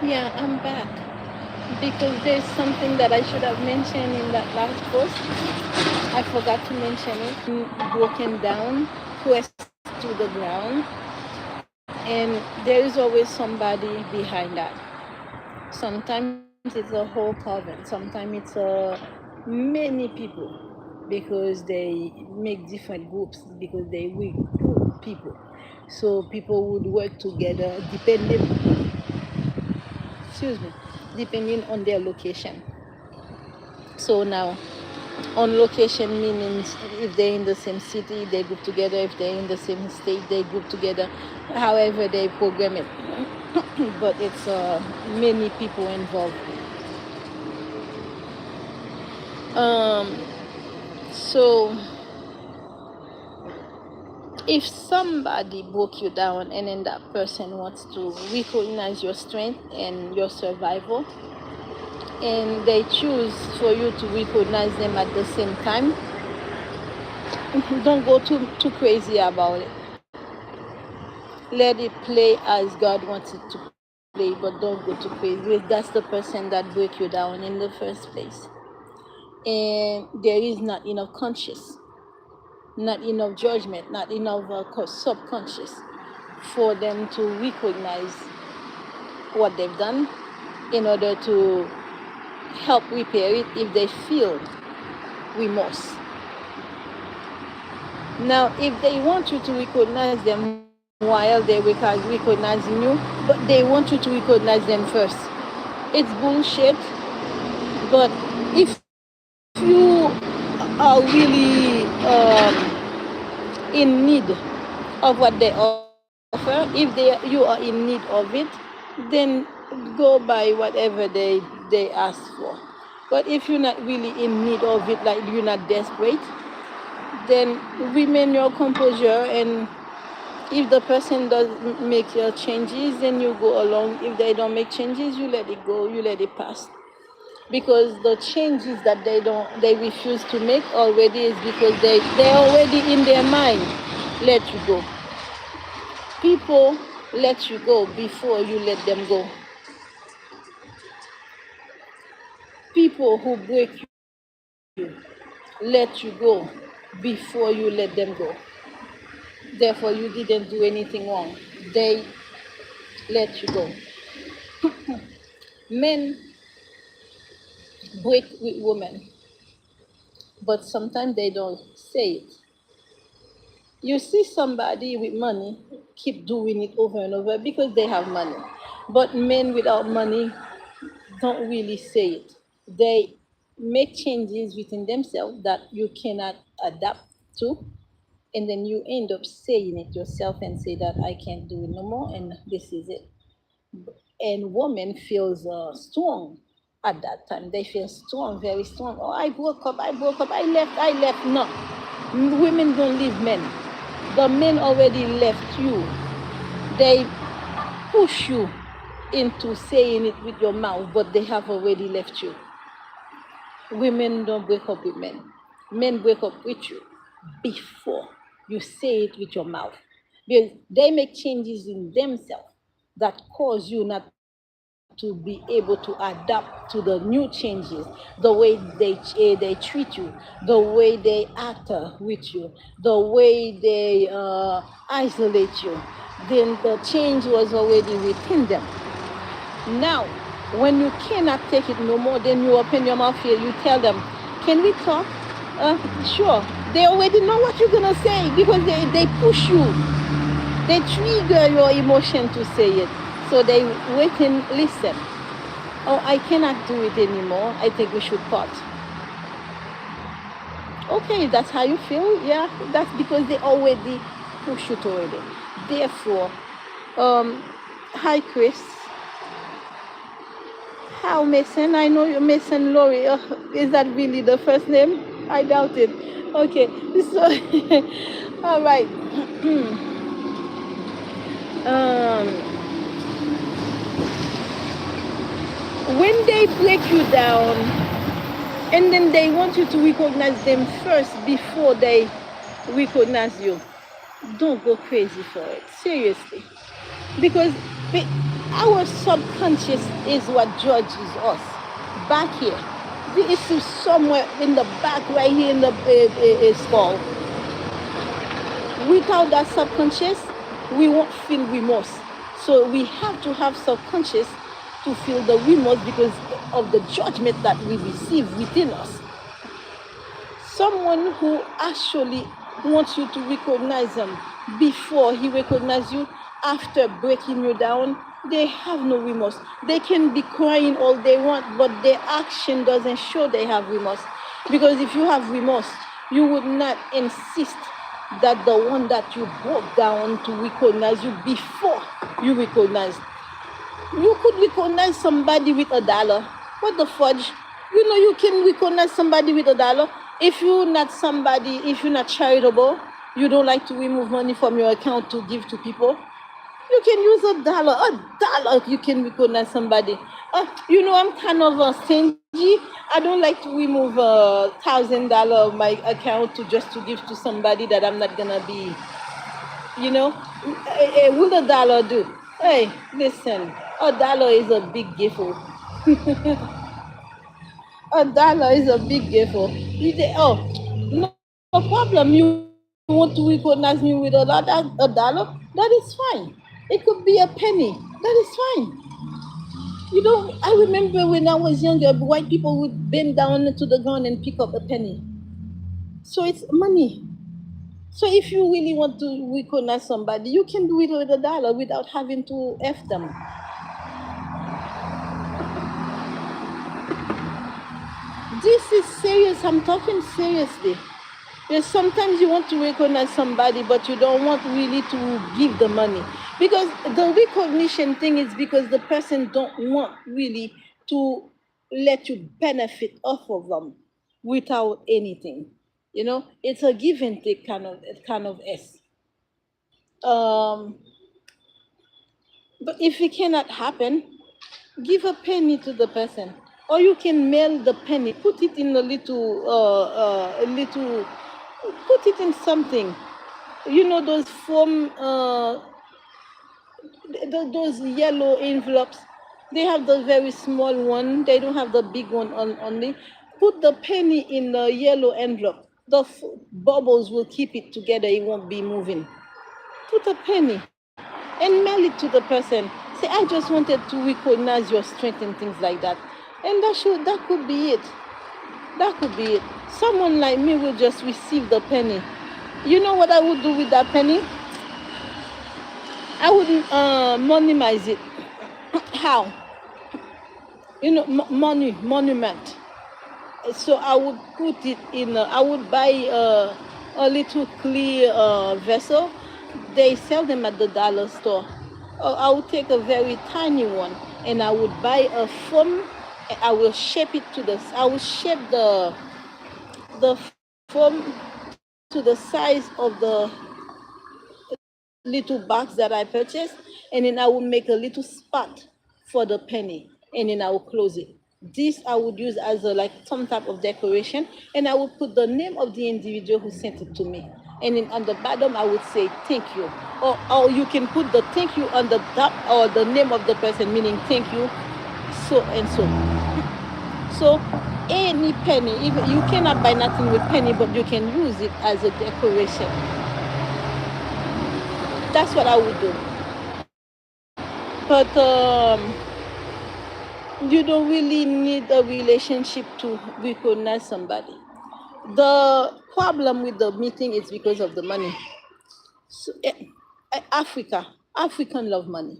Yeah, I'm back because there's something that I should have mentioned in that last post. I forgot to mention it. Broken down, pressed to the ground, and there is always somebody behind that. Sometimes it's a whole coven, sometimes it's many people because they make different groups because they recruit people. So people would work together excuse me, depending on their location. So now, on location means if they're in the same city, they group together. If they're in the same state, they group together. However, they program it, but it's many people involved. Um, so if somebody broke you down and then that person wants to recognize your strength and your survival, and they choose for you to recognize them at the same time, don't go too crazy about it. Let it play as God wants it to play, but don't go too crazy. That's the person that break you down in the first place. And there is not enough conscious, not enough judgment, not enough subconscious for them to recognize what they've done in order to help repair it if they feel remorse. Now, if they want you to recognize them while they're recognizing you, but they want you to recognize them first, it's bullshit. But if you are really in need of what they offer, if you are in need of it, then go by whatever they ask for. But if you're not really in need of it, like you're not desperate, then remain your composure, and if the person does make your changes, then you go along. If they don't make changes, you let it go, you let it pass. Because the changes that they refuse to make already is because they're already in their mind let you go. People let you go before you let them go. People who break you let you go before you let them go. Therefore, you didn't do anything wrong. They let you go. Men break with women, but sometimes they don't say it. You see somebody with money keep doing it over and over because they have money. But men without money don't really say it. They make changes within themselves that you cannot adapt to, and then you end up saying it yourself and say that I can't do it no more, and this is it. And women feels strong at that time. They feel strong, very strong. Oh, I broke up, I left. No, women don't leave men. The men already left you. They push you into saying it with your mouth, but they have already left you. Women don't break up with men. Men break up with you before you say it with your mouth. Because they make changes in themselves that cause you not to be able to adapt to the new changes, the way they treat you, the way they act with you, the way they isolate you. Then the change was already within them. Now, when you cannot take it no more, then you open your mouth here, you tell them, can we talk? Sure. They already know what you're going to say because they push you. They trigger your emotion to say it. So they wait and listen. Oh, I cannot do it anymore. I think we should part. Okay, that's how you feel. Yeah, that's because they already push you toward it. Therefore, hi Chris. How Mason? I know you're Mason Laurie. Is that really the first name? I doubt it. Okay, so all right. um, when they break you down, and then they want you to recognize them first before they recognize you, don't go crazy for it. Seriously, because Our subconscious is what judges us back here. This is somewhere in the back, right here in the skull. Without that subconscious, we won't feel remorse. So we have to have subconscious to feel the remorse because of the judgment that we receive within us. Someone who actually wants you to recognize him before he recognizes you, after breaking you down, they have no remorse. They can be crying all they want, but their action doesn't show they have remorse. Because if you have remorse, you would not insist that the one that you broke down to recognize you before you recognize. You could recognize somebody with $1. What the fudge? You know you can recognize somebody with $1. If you're not somebody, if you're not charitable, you don't like to remove money from your account to give to people, you can use $1. You can recognize somebody. I'm kind of stingy. I don't like to remove $1,000 of my account to give to somebody that I'm not gonna be. Will $1 do? Hey, listen, $1 is a big gift. $1 is a big gift. You say, oh, no problem. You want to recognize me with $1? That is fine. It could be a penny. That is fine. I remember when I was younger, white people would bend down to the ground and pick up a penny. So it's money. So if you really want to recognize somebody, you can do it with $1 without having to F them. This is serious. I'm talking seriously. Yes, sometimes you want to recognize somebody, but you don't want really to give the money. Because the recognition thing is because the person don't want really to let you benefit off of them without anything. It's a give and take kind of S. But if it cannot happen, give a penny to the person, or you can mail the penny. Put it in put it in something. Those foam, those yellow envelopes. They have the very small one. They don't have the big one only. Put the penny in the yellow envelope. The bubbles will keep it together. It won't be moving. Put a penny and mail it to the person. Say, I just wanted to recognize your strength and things like that. And that could be it. That could be it. Someone like me will just receive the penny. You know what I would do with that penny? I would monetize it. How? Monument. So I would put it I would buy a little clear vessel. They sell them at the dollar store. I would take a very tiny one and I would buy a foam. I will shape it I will shape the foam to the size of the little box that I purchased, and then I will make a little spot for the penny, and then I will close it. This I would use as some type of decoration, and I will put the name of the individual who sent it to me. And then on the bottom, I would say thank you. Or you can put the thank you on the top, or the name of the person, meaning thank you, so and so. So any penny, even you cannot buy nothing with penny, but you can use it as a decoration. That's what I would do. But you don't really need a relationship to recognize somebody. The problem with the meeting is because of the money. So, African love money.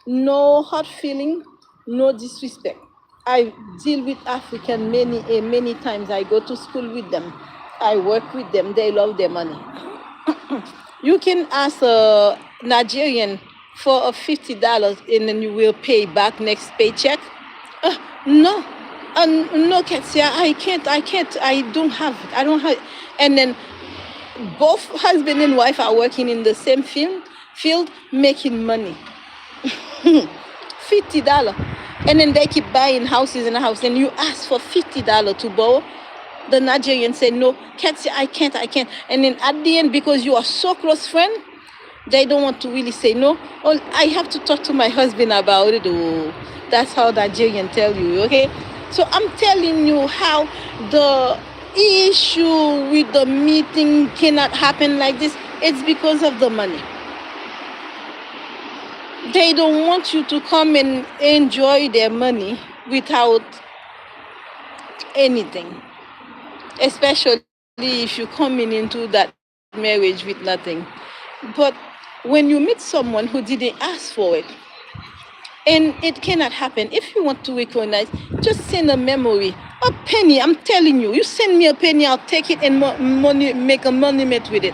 No hard feeling, no disrespect. I deal with African many times. I go to school with them. I work with them. They love their money. You can ask a Nigerian for $50 and then you will pay back next paycheck. No, no, Ketsia, I can't. I don't have it. I don't have it. And then both husband and wife are working in the same field making money. $50. And then they keep buying houses and a house. And you ask for $50 to borrow. The Nigerian say, no, Ketsia, I can't. And then at the end, because you are so close friend, They don't want to really say no. Oh, I have to talk to my husband about it. Oh, that's how Nigerian tell you, okay? So I'm telling you how the issue with the meeting cannot happen like this. It's because of the money. They don't want you to come and enjoy their money without anything, especially if you're coming into that marriage with nothing. But when you meet someone who didn't ask for it, and it cannot happen. If you want to recognize, just send a memory, a penny. I'm telling you, you send me a penny, I'll take it and money, make a monument with it,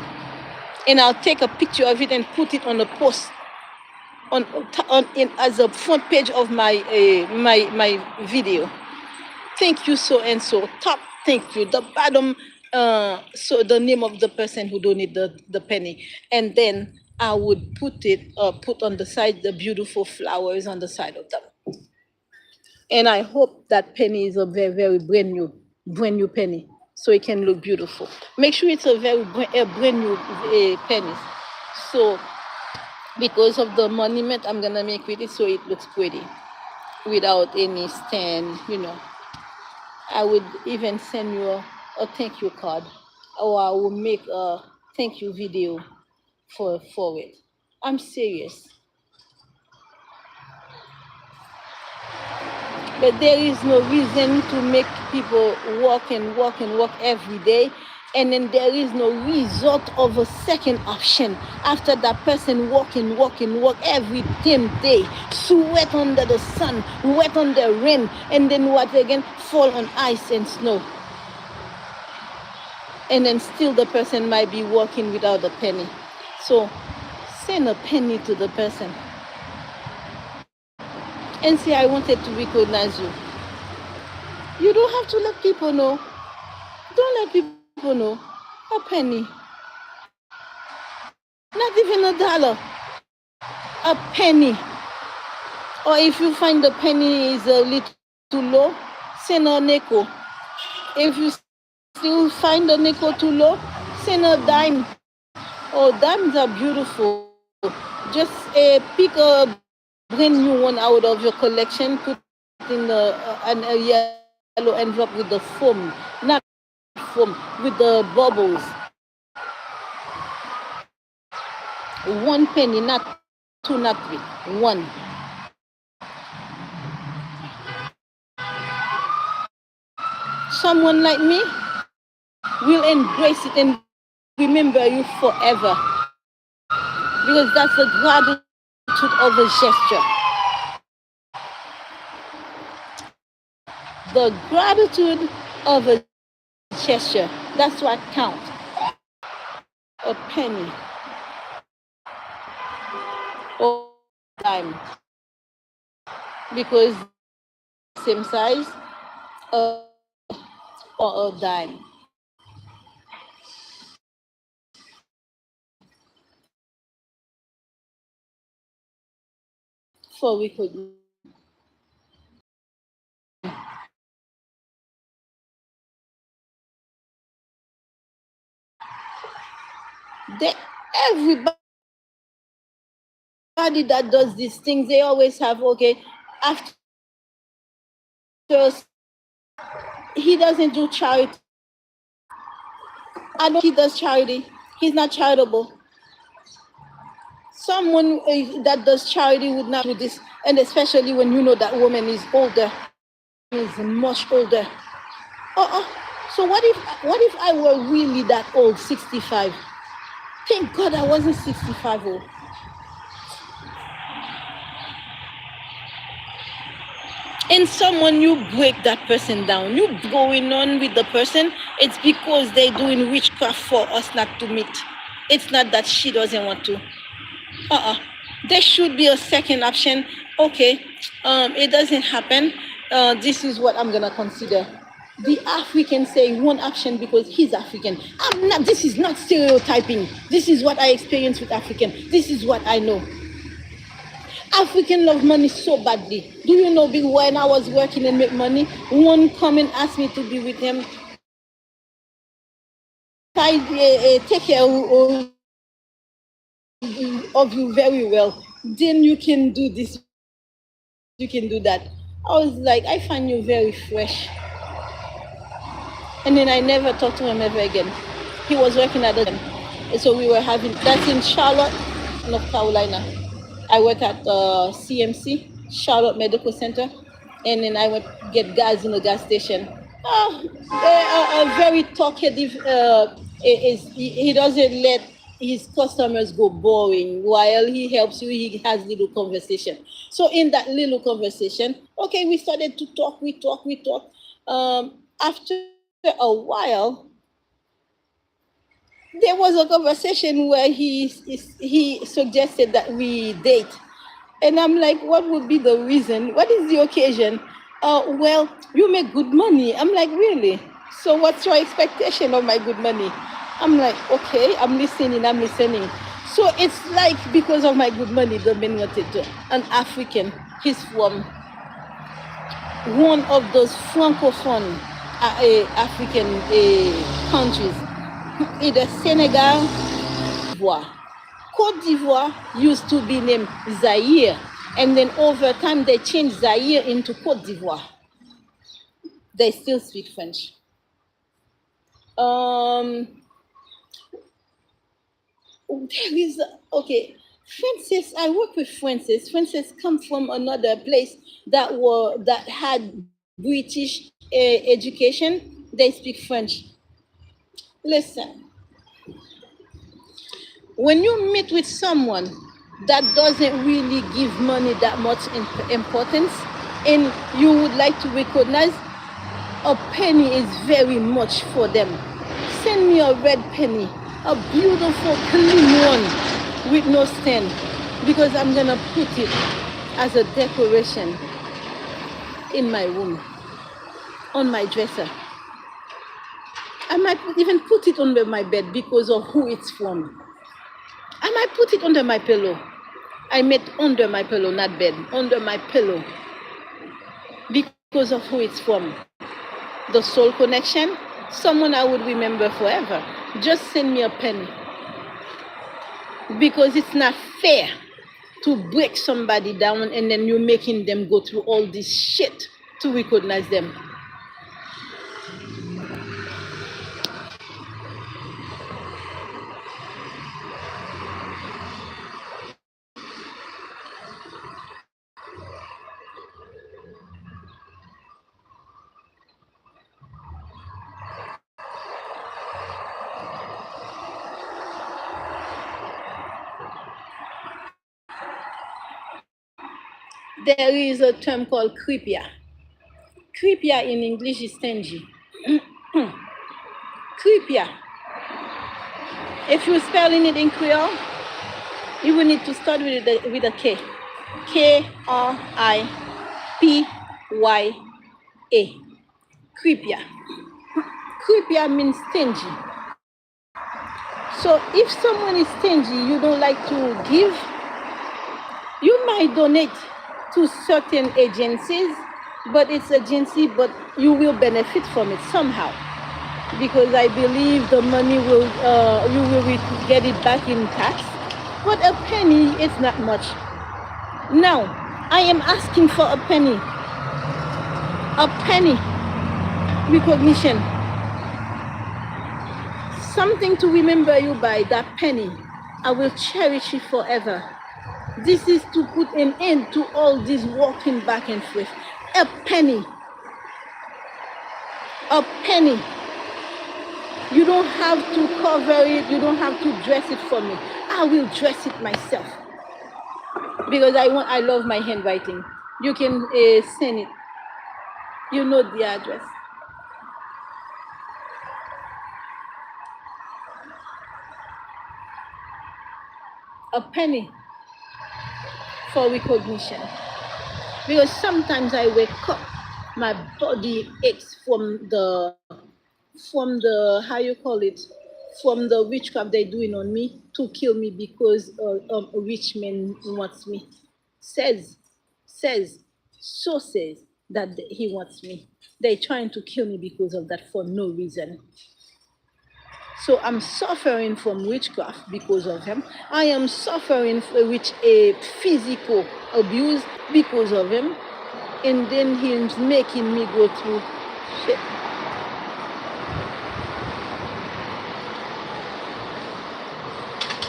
and I'll take a picture of it and put it on a post on in as a front page of my my video. Thank you so and so. Top thank you. The bottom so the name of the person who donated the penny. And then I would put on the side the beautiful flowers on the side of them. And I hope that penny is a very, very brand new penny. So it can look beautiful. Make sure it's a brand new penny. So because of the monument I'm gonna make with it, so it looks pretty without any stand, you know. I would even send you a thank you card, or I will make a thank you video for it. I'm serious. But there is no reason to make people walk and walk and walk every day, and then there is no result of a second option after that person walk and walk and walk every damn day, sweat under the sun, wet on the rain, and then what again? Fall on ice and snow. And then still the person might be walking without a penny. So send a penny to the person and say, I wanted to recognize you. You don't have to let people know. Don't let people know. A penny. Not even $1. A penny. Or if you find the penny is a little too low, send a nickel. If you still find the nickel too low, send a dime. Oh, dimes are beautiful. Just pick a brand new one out of your collection, put in a yellow envelope with the foam, not foam, with the bubbles. 1 penny, not 2, not 3, 1. Someone like me will embrace it and remember you forever, because that's the gratitude of a gesture. The gratitude of a gesture, that's what counts. A penny or dime, because same size or a dime. For we could they, everybody that does these things, they always have, okay, after he doesn't do charity. I know he does charity. He's not charitable. Someone that does charity would not do this, and especially when you know that woman is older, is much older. Uh-uh. So what if I were really that old, 65? Thank God I wasn't 65 old. And someone, you break that person down, you going on with the person, it's because they're doing witchcraft for us not to meet. It's not that she doesn't want to. There should be a second option. Okay, it doesn't happen. This is what I'm gonna consider. The African say one option because he's African. I'm not. This is not stereotyping. This is what I experience with African. This is what I know. African love money so badly. Do you know, when I was working and make money, one come and ask me to be with him. I take care of of you very well, then you can do this, you can do that. I was like, I find you very fresh. And then I never talked to him ever again. He was working at the and so we were having that's in Charlotte, North Carolina. I work at CMC, Charlotte Medical Center, and then I went get gas in the gas station. They are a very talkative. He doesn't let his customers go boring while he helps you. He has little conversation. So in that little conversation, okay, we started to talk. We talk. After a while, there was a conversation where he suggested that we date, and I'm like, what would be the reason? What is the occasion? Well, you make good money. I'm like, really? So what's your expectation of my good money? I'm like, okay, I'm listening. So it's like because of my good money, the man wanted to an African. He's from one of those francophone African countries, either Senegal, d'Ivoire. Cote d'Ivoire used to be named Zaire, and then over time they changed Zaire into Cote d'Ivoire. They still speak French. Um, there is okay. Francis, I work with Francis. Francis come from another place that had British education. They speak French. Listen, when you meet with someone that doesn't really give money that much importance, and you would like to recognize, a penny is very much for them. Send me a red penny, a beautiful clean one with no stain, because I'm gonna put it as a decoration in my room, on my dresser. I might even put it under my bed because of who it's from. I might put it under my pillow. I meant under my pillow, not bed, under my pillow, because of who it's from. The soul connection, someone I would remember forever. Just send me a penny, because it's not fair to break somebody down and then you're making them go through all this shit to recognize them. There is a term called creepier. Creepier in English is stingy. Creepier. If you're spelling it in Creole, you will need to start with a K. Kripya. Creepier. Creepier means stingy. So if someone is stingy, you don't like to give, you might donate to certain agencies, but it's agency, but you will benefit from it somehow, because I believe the money will you will get it back in tax. But a penny is not much. Now I am asking for a penny recognition, something to remember you by. That penny, I will cherish it forever. This is to put an end to all this walking back and forth. A penny. A penny. You don't have to cover it. You don't have to dress it for me. I will dress it myself, because I love my handwriting. You can send it. You know the address. A penny for recognition. Because sometimes I wake up, my body aches from the how you call it, from the witchcraft they're doing on me to kill me, because a rich man wants me. Says, says, says that he wants me. They're trying to kill me because of that for no reason. So I'm suffering from witchcraft because of him. I am suffering with a physical abuse because of him. And then he's making me go through shit.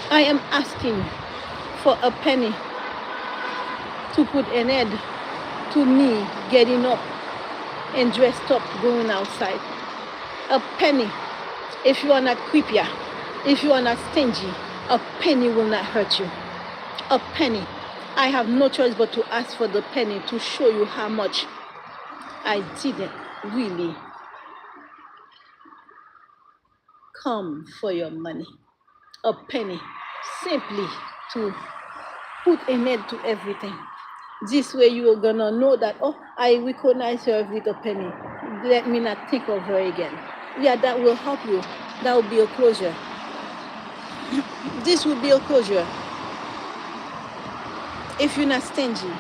I am asking for a penny to put an end to me getting up and dressed up going outside. A penny. If you are not creepy, if you are not stingy, a penny will not hurt you. A penny. I have no choice but to ask for the penny to show you how much I didn't really come for your money. A penny. Simply to put an end to everything. This way you are gonna know that, oh, I recognize her with a penny. Let me not think of her again. Yeah, that will help you. That will be a closure. This will be a closure. If you're not stingy,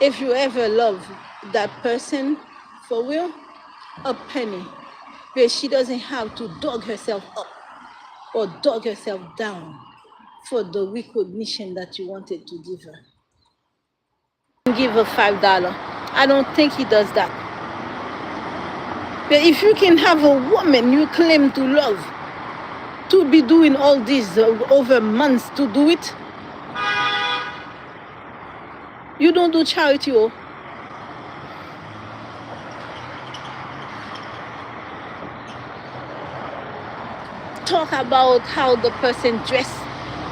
if you ever love that person for real, a penny, where she doesn't have to dog herself up or dog herself down for the recognition that you wanted to give her. Give her $5. I don't think he does that. But if you can have a woman you claim to love to be doing all this over months to do it, you don't do charity. Oh. Talk about how the person dressed,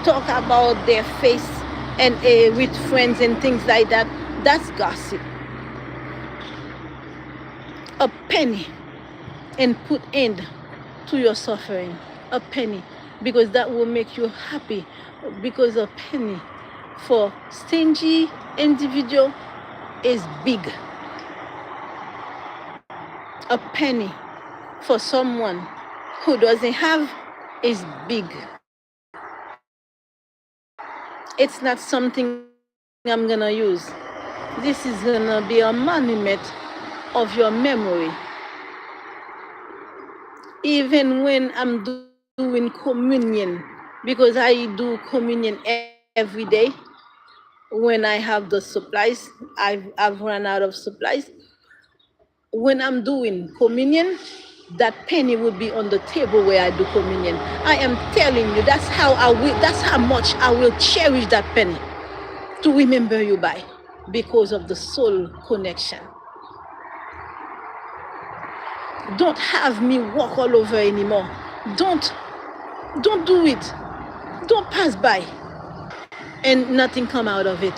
talk about their face and with friends and things like that. That's gossip. A penny and put end to your suffering. A penny, because that will make you happy. Because a penny for stingy individual is big. A penny for someone who doesn't have is big. It's not something I'm gonna use. This is gonna be a monument of your memory. Even when I'm doing communion, because I do communion every day when I have the supplies. I've run out of supplies. When I'm doing communion, that penny will be on the table where I do communion. I am telling you, that's how much I will cherish that penny to remember you by, because of the soul connection. Don't have me walk all over anymore. Don't do it. Don't pass by and nothing come out of it.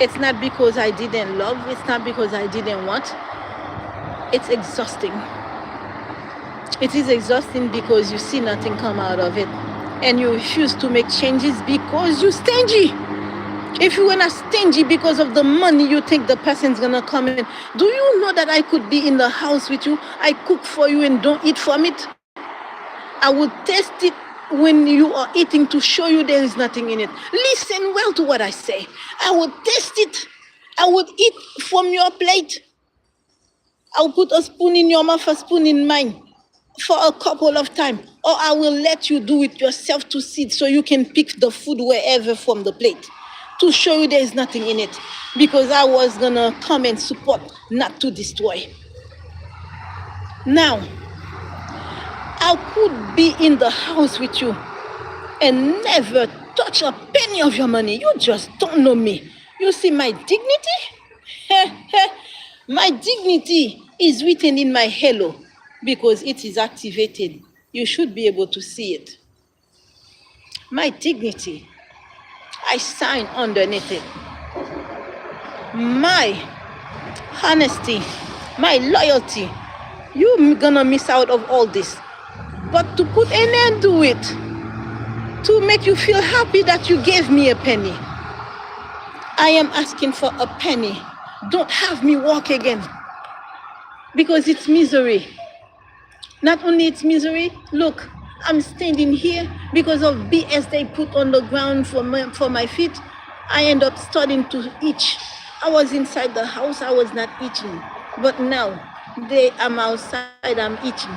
It's not because I didn't love, it's not because I didn't want. It's exhausting. It is exhausting because you see nothing come out of it and you refuse to make changes because you're stingy. If you were not stingy because of the money you think the person's gonna come in, do you know that I could be in the house with you, I cook for you and don't eat from it? I would taste it when you are eating to show you there is nothing in it. Listen well to what I say. I would taste it. I would eat from your plate. I'll put a spoon in your mouth, a spoon in mine for a couple of times. Or I will let you do it yourself to sit so you can pick the food wherever from the plate to show you there is nothing in it. Because I was gonna come and support, not to destroy. Now, I could be in the house with you and never touch a penny of your money. You just don't know me. You see my dignity? My dignity is written in my halo because it is activated. You should be able to see it. My dignity, I sign underneath it. My honesty, my loyalty, you're gonna miss out of all this. But to put an end to it, to make you feel happy that you gave me a penny, I am asking for a penny. Don't have me walk again, because it's misery. Not only it's misery, look, I'm standing here because of BS they put on the ground for my feet. I end up starting to itch. I was inside the house, I was not itching. But now, I'm outside, I'm eating.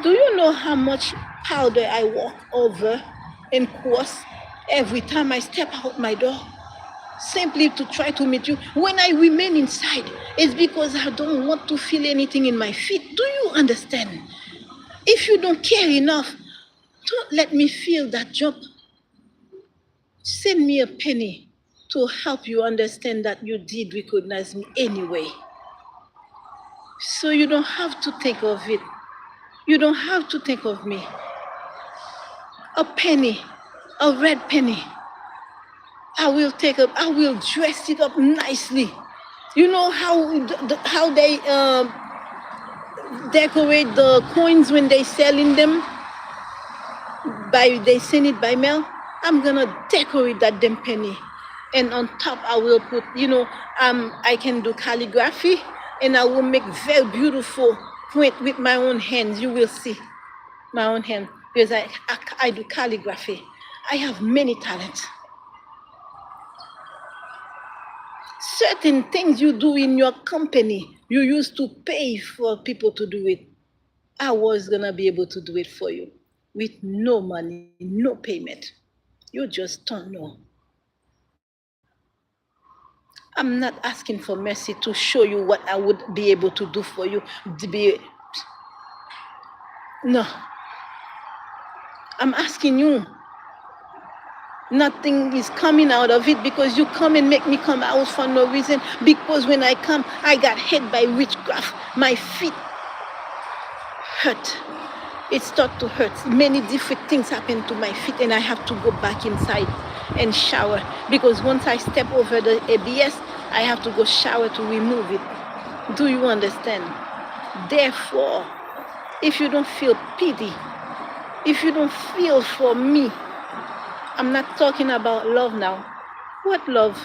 Do you know how much powder I walk over and cross every time I step out my door? Simply to try to meet you. When I remain inside, it's because I don't want to feel anything in my feet. Do you understand? If you don't care enough, don't let me feel that jump. Send me a penny to help you understand that you did recognize me anyway. So you don't have to think of it. You don't have to think of me. A penny, a red penny. I will dress it up nicely. You know how they decorate the coins when they selling them? They send it by mail. I'm gonna decorate that damn penny. And on top I will put, I can do calligraphy, and I will make very beautiful print with my own hands. You will see my own hand, because I do calligraphy. I have many talents. Certain things you do in your company, you used to pay for people to do it. I was gonna be able to do it for you with no money, no payment. You just don't know. I'm not asking for mercy to show you what I would be able to do for you. No, I'm asking you. Nothing is coming out of it because you come and make me come out for no reason. Because when I come, I got hit by witchcraft. My feet hurt. It started to hurt. Many different things happen to my feet, and I have to go back inside and shower, because once I step over the ABS, I have to go shower to remove it. Do you understand? Therefore, if you don't feel pity, if you don't feel for me, I'm not talking about love now. What love?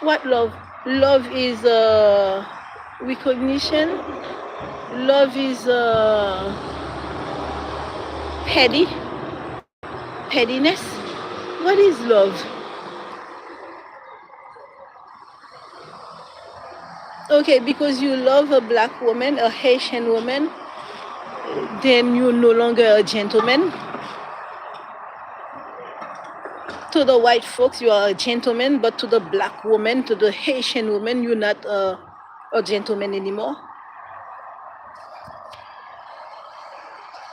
What love? Love is recognition. Love is pettiness. What is love? Okay, because you love a black woman, a Haitian woman, then you're no longer a gentleman. To the white folks, you are a gentleman, but to the black woman, to the Haitian woman, you're not a gentleman anymore.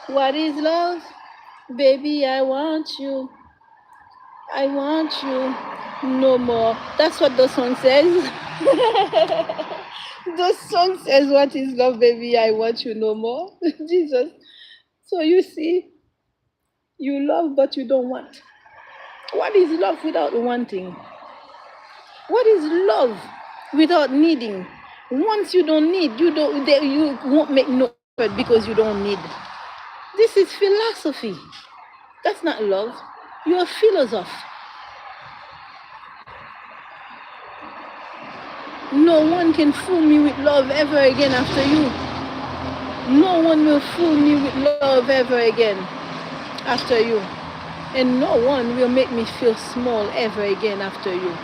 What is love? Baby, I want you. I want you no more. That's what the song says. The song says, what is love, baby? I want you no more. Jesus. So you see, you love, but you don't want. What is love without wanting? What is love without needing? Once you don't need, you won't make no effort because you don't need. This is philosophy. That's not love. You're a philosopher. No one can fool me with love ever again after you. No one will fool me with love ever again after you. And no one will make me feel small ever again after you.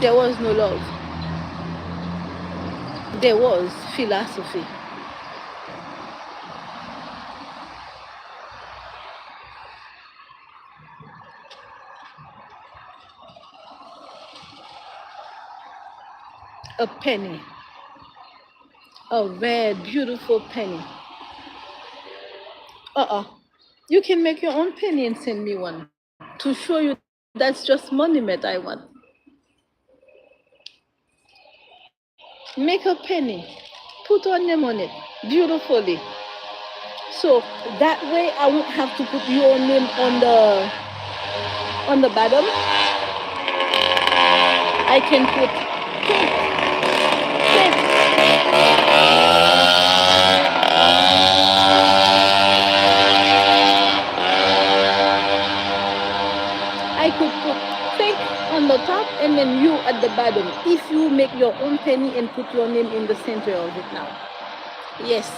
There was no love. There was philosophy. A penny. A red, beautiful penny. You can make your own penny and send me one to show you that's just monument I want. Make a penny. Put your name on it beautifully. So that way I won't have to put your name on the bottom. I can put I could put pink on the top and then you at the bottom. If you make your own penny and put your name in the center of it now. Yes.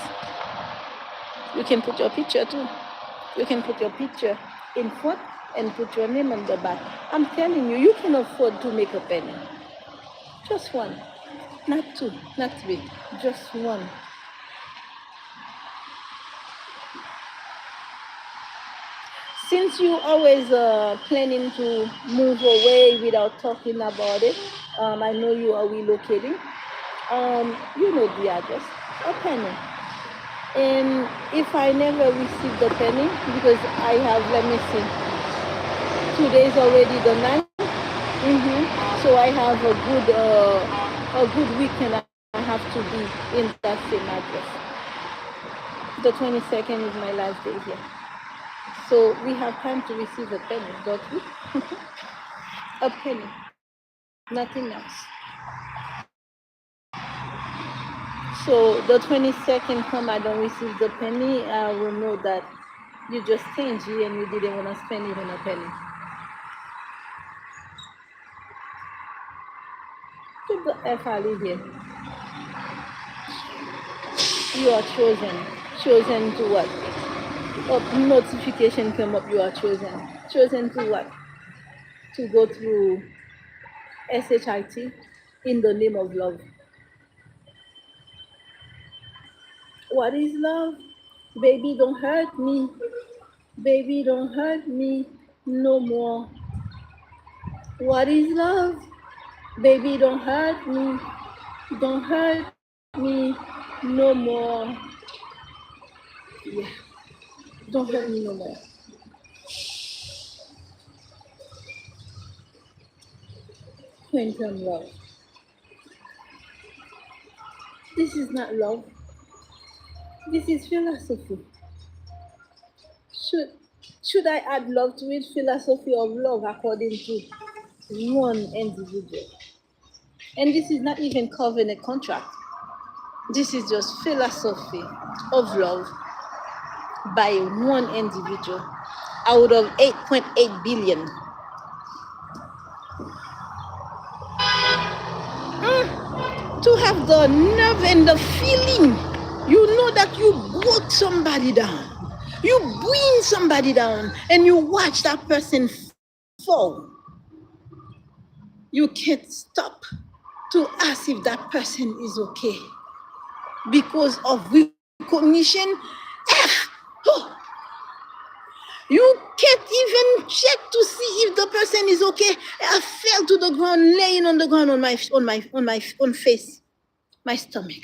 You can put your picture too. You can put your picture in front and put your name on the back. I'm telling you, you can afford to make a penny. Just one. Not two, not three, just one. Since you always planning to move away without talking about it, I know you are relocating. You know the address, a penny. And if I never receive the penny, because I have, let me see, today's already the 9th. So I have a good weekend. I have to be in that same address. The 22nd is my last day here. So we have time to receive a penny, don't we? A penny, nothing else. So the 22nd come, I don't receive the penny, I will know that you just stingy and you didn't want to spend even a penny. Put the F out of here. You are chosen. Chosen to what? A notification come up, you are chosen. Chosen to what? To go through SHIT in the name of love. What is love? Baby, don't hurt me. Baby, don't hurt me no more. What is love? Baby, don't hurt me. Don't hurt me no more. Yeah, don't hurt me no more. Quantum love. This is not love. This is philosophy. Should I add love to it? Philosophy of love according to one individual. And this is not even covenant contract. This is just philosophy of love by one individual out of 8.8 billion. To have the nerve and the feeling, you know that you broke somebody down. You bring somebody down and you watch that person fall. You can't stop to ask if that person is okay because of recognition. You can't even check to see if the person is okay. I fell to the ground, laying on the ground on my face, my stomach.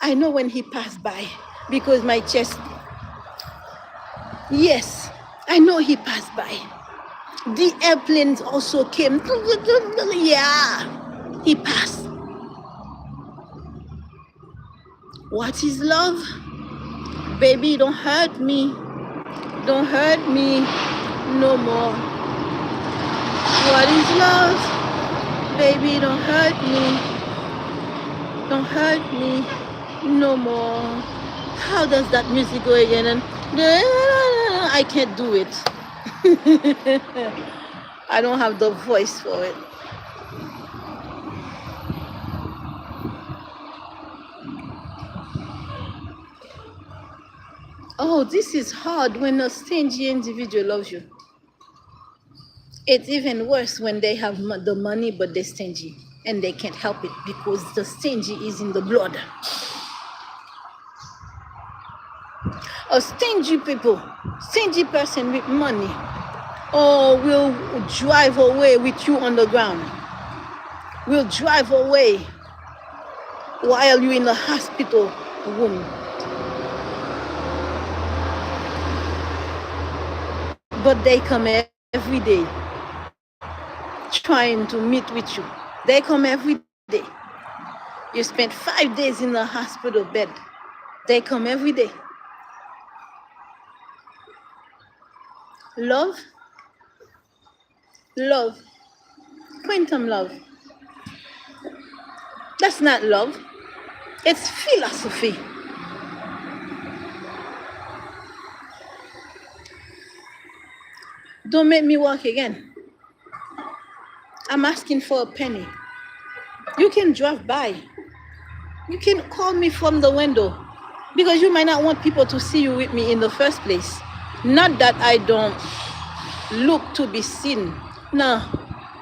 I know when he passed by because my chest. Yes, I know he passed by. The airplanes also came. Yeah, he passed. What is love? Baby, don't hurt me. Don't hurt me no more. What is love? Baby, don't hurt me. Don't hurt me no more. How does that music go again? And I can't do it. I don't have the voice for it. Oh, this is hard when a stingy individual loves you. It's even worse when they have the money but they're stingy and they can't help it because the stingy is in the blood. A stingy person with money, will drive away with you on the ground. Will drive away while you're in the hospital room. But they come every day trying to meet with you. They come every day. You spent 5 days in the hospital bed. They come every day. Love, quantum love. That's not love. It's philosophy. Don't make me walk again. I'm asking for a penny. You can drive by. You can call me from the window because you might not want people to see you with me in the first place. Not that I don't look to be seen. No,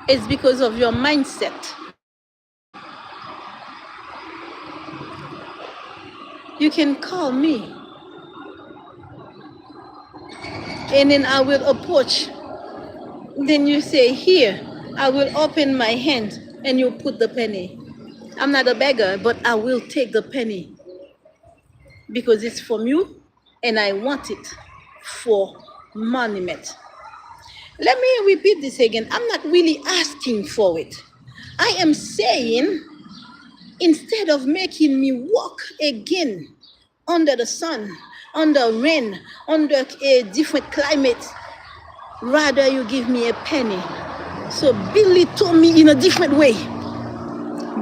it's because of your mindset. You can call me, and then I will approach. Then you say, here, I will open my hand, and you put the penny. I'm not a beggar, but I will take the penny because it's from you, and I want it for monument. Let me repeat this again. I'm not really asking for it. I am saying, instead of making me walk again under the sun, under rain, under a different climate, rather you give me a penny. So Billy told me in a different way.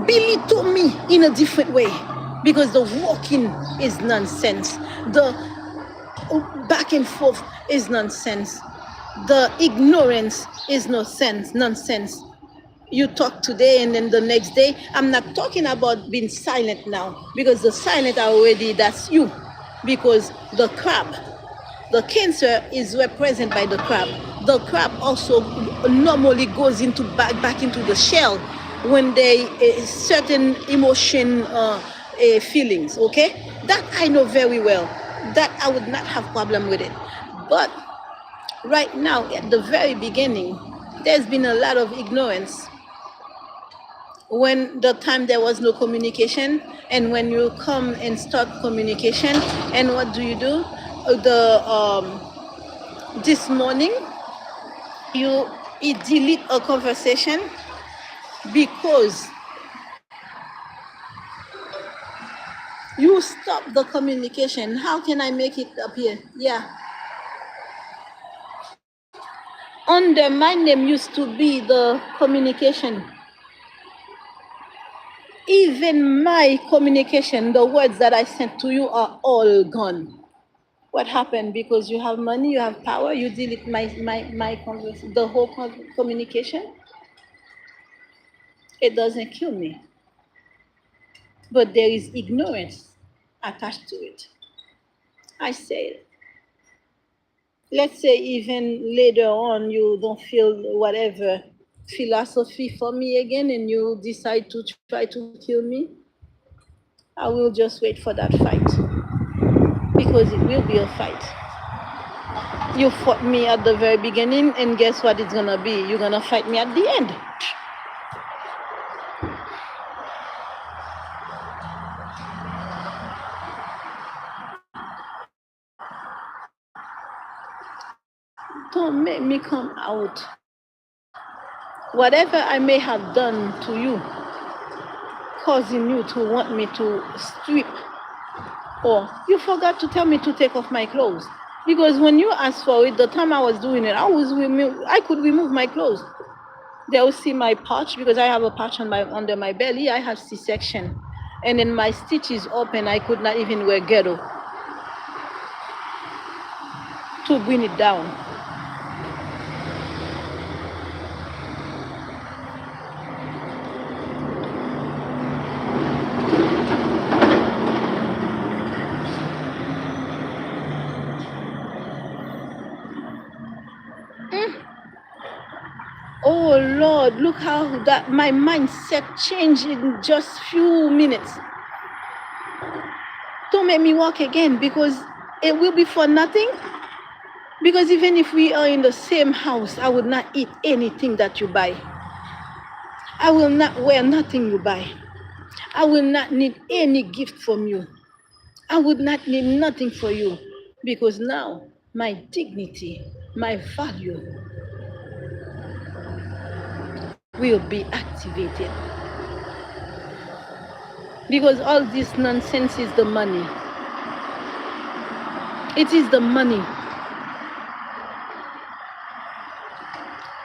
Billy told me in a different way. Because the walking is nonsense. The back and forth is nonsense. The ignorance is nonsense. You talk today and then the next day. I'm not talking about being silent now, because the silent are already, that's you. Because the crab, the cancer is represented by the crab. The crab also normally goes into back into the shell when they certain emotion feelings. Okay, that I know very well. That I would not have problem with it. But right now, at the very beginning, there's been a lot of ignorance. When the time there was no communication, and when you come and start communication, and what do? This morning you delete a conversation because you stop the communication. How can I make it appear? Yeah. Under my name used to be the communication. Even my communication, the words that I sent to you are all gone. What happened? Because you have money, you have power, you delete my conversation, the whole communication. It doesn't kill me, but there is ignorance attached to it. I say, let's say even later on you don't feel whatever philosophy for me again, and you decide to try to kill me, I will just wait for that fight, because it will be a fight. You fought me at the very beginning, and guess what it's gonna be? You're gonna fight me at the end. Don't make me come out. Whatever I may have done to you, causing you to want me to strip, or you forgot to tell me to take off my clothes. Because when you asked for it, the time I was doing it, I could remove my clothes. They will see my pouch, because I have a pouch under my belly. I have C-section, and then my stitch is open. I could not even wear ghetto to bring it down. Oh Lord, look how that my mindset changed in just few minutes. Don't make me walk again, because it will be for nothing. Because even if we are in the same house, I would not eat anything that you buy. I will not wear nothing you buy. I will not need any gift from you. I would not need nothing for you, because now my dignity, my value will be activated. Because all this nonsense is the money. It is the money.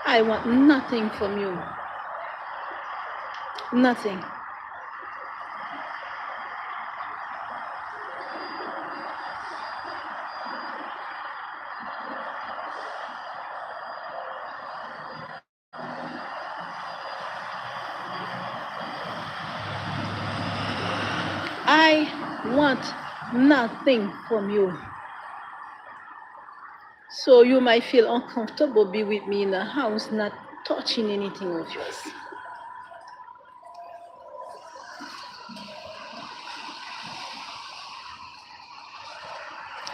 I want nothing from you. Nothing. I want nothing from you. So you might feel uncomfortable be with me in the house, not touching anything of yours.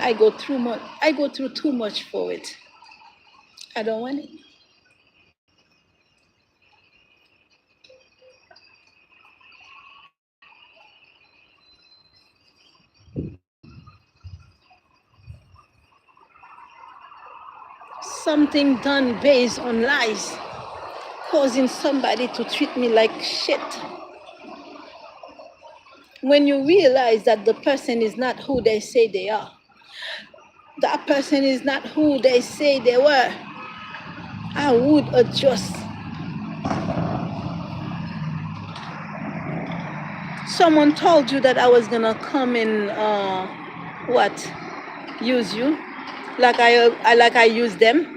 I go through too much for it. I don't want it. Something done based on lies, causing somebody to treat me like shit. When you realize that the person is not who they say they are, that person is not who they say they were, I would adjust. Someone told you that I was gonna come and what? Use you, like I use them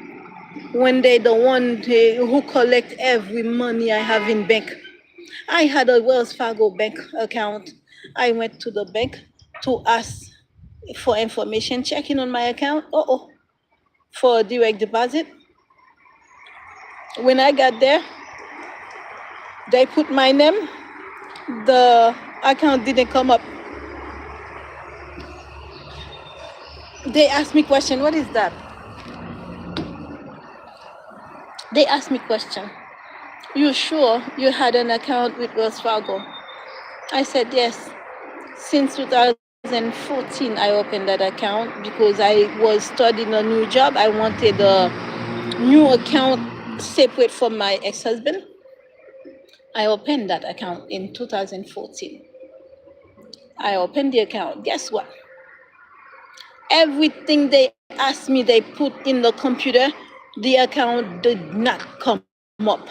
when they the one who collect every money I have in bank. I had a Wells Fargo bank account. I went to the bank to ask for information, checking on my account. For direct deposit. When I got there, they put my name. The account didn't come up. They asked me question. What is that? They asked me question. You sure you had an account with Wells Fargo? I said yes. Since 2014, I opened that account because I was starting a new job. I wanted a new account separate from my ex-husband. I opened that account in 2014. I opened the account. Guess what? Everything they asked me, they put in the computer. The account did not come up.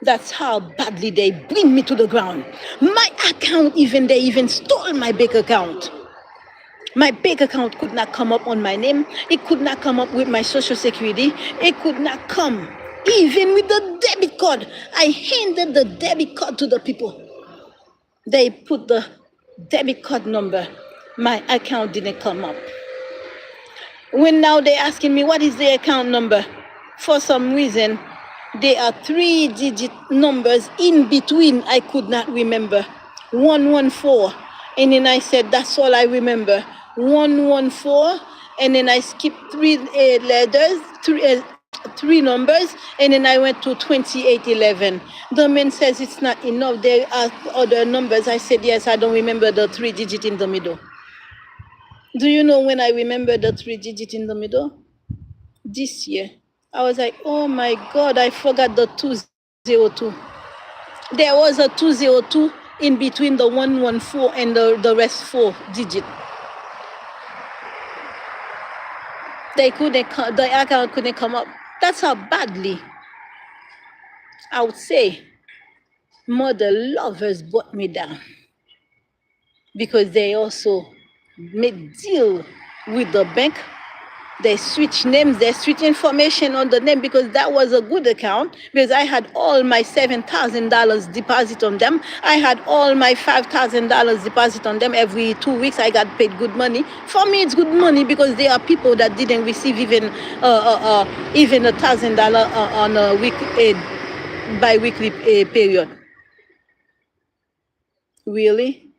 That's how badly they bring me to the ground. My account, they even stole my bank account. My bank account could not come up on my name. It could not come up with my social security. It could not come even with the debit card. I handed the debit card to the people. They put the debit card number. My account didn't come up. When now they're asking me what is the account number, for some reason, there are 3-digit numbers in between I could not remember. 114. And then I said, that's all I remember. 114. And then I skipped three numbers, and then I went to 2811. The man says it's not enough. There are other numbers. I said, yes, I don't remember the 3-digit in the middle. Do you know when I remember the 3-digit in the middle? This year. I was like, oh my God, I forgot the 202. There was a 202 in between the 114 and the rest 4-digit. The account couldn't come up. That's how badly, I would say, mother lovers brought me down. Because they also made deal with the bank. They switch names, they switch information on the name, because that was a good account, because I had all my $7,000 deposit on them. I had all my $5,000 deposit on them. Every 2 weeks I got paid good money. For me, it's good money because there are people that didn't receive even $1,000 on a bi-weekly period. Really?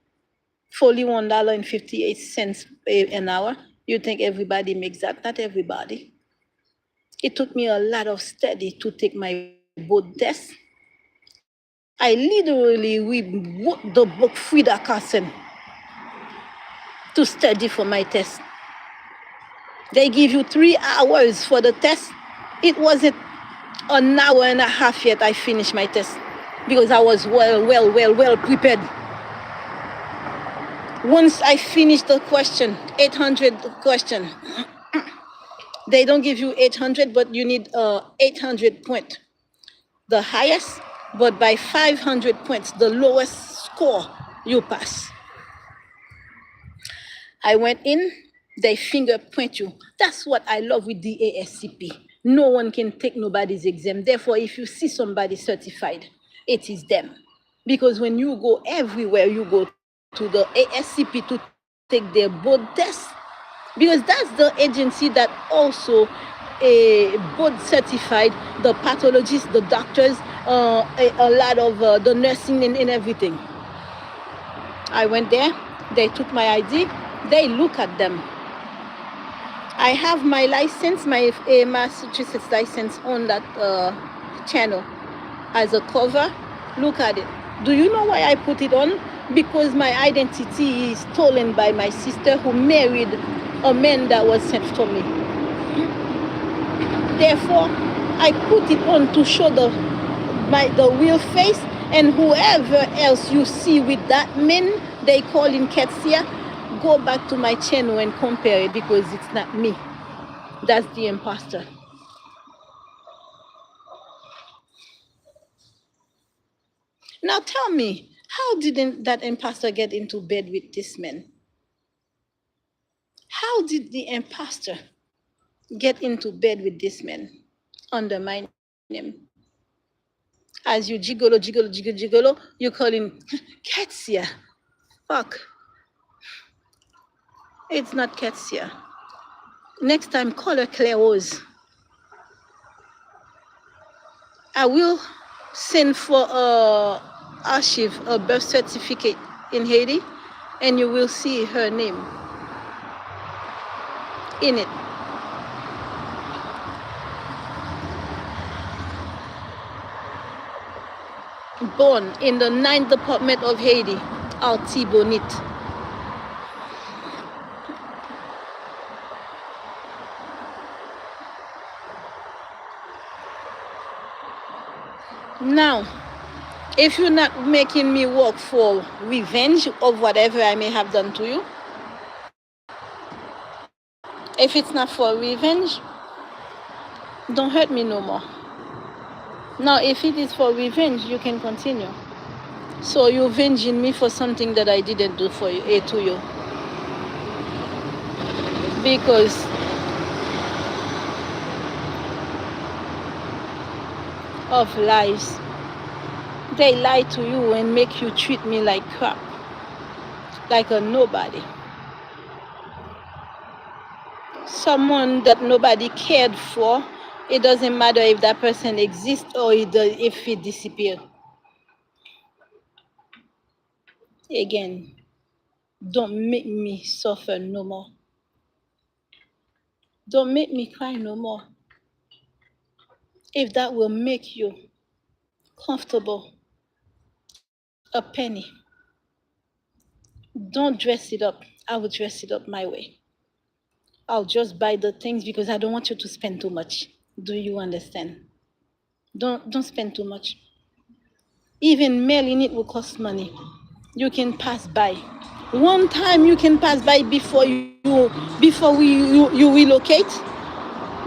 $41.58 an hour. You think everybody makes that? Not everybody. It took me a lot of study to take my board test. I literally rewrote the book Frida Carson to study for my test. They give you 3 hours for the test. It wasn't an hour and a half yet I finished my test because I was well prepared. Once I finished the question, 800 question, they don't give you 800, but you need 800 points. The highest, but by 500 points, the lowest score, you pass. I went in, they fingerprint you. That's what I love with the ASCP. No one can take nobody's exam. Therefore, if you see somebody certified, it is them. Because when you go everywhere, you go to the ASCP to take their board test, because that's the agency that also a board certified, the pathologists, the doctors, a lot of the nursing and everything. I went there, they took my ID, they look at them. I have my license, my Massachusetts license on that channel as a cover. Look at it. Do you know why I put it on? Because my identity is stolen by my sister who married a man that was sent for me. Therefore, I put it on to show the real face, and whoever else you see with that man, they call him Ketsia, go back to my channel and compare it, because it's not me. That's the imposter. Now tell me, how did that imposter get into bed with this man? How did the imposter get into bed with this man? Undermine him. As you gigolo, you call him Ketsia. Fuck. It's not Ketsia. Next time, call her Claire Rose. I will send for a archive, a birth certificate in Haiti, and you will see her name in it. Born in the 9th department of Haiti, Artibonite. Now, if you're not making me work for revenge of whatever I may have done to you, if it's not for revenge, don't hurt me no more. Now, if it is for revenge, you can continue. So you're avenging me for something that I didn't do for you, to you. Because of lies. They lie to you and make you treat me like crap, like a nobody. Someone that nobody cared for. It doesn't matter if that person exists or if he disappeared. Again, don't make me suffer no more. Don't make me cry no more. If that will make you comfortable, a penny. Don't dress it up. I will dress it up my way. I'll just buy the things because I don't want you to spend too much. Do you understand? Don't spend too much. Even mailing it will cost money. You can pass by. One time you can pass by before you relocate.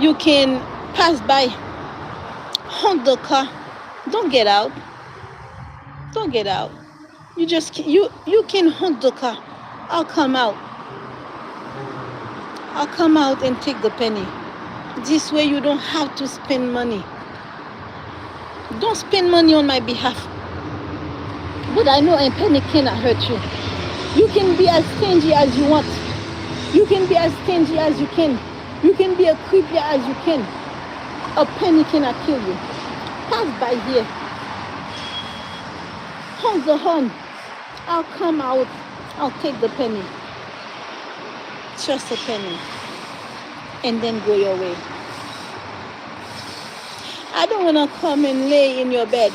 You can pass by. Honk the car. Don't get out. Don't get out. You can honk the car. I'll come out. I'll come out and take the penny. This way you don't have to spend money. Don't spend money on my behalf. But I know a penny cannot hurt you. You can be as stingy as you want. You can be as stingy as you can. You can be as creepy as you can. A penny cannot kill you. Pass by here. Honk the horn. I'll come out. I'll take the penny. Just a penny. And then go your way. I don't want to come and lay in your bed.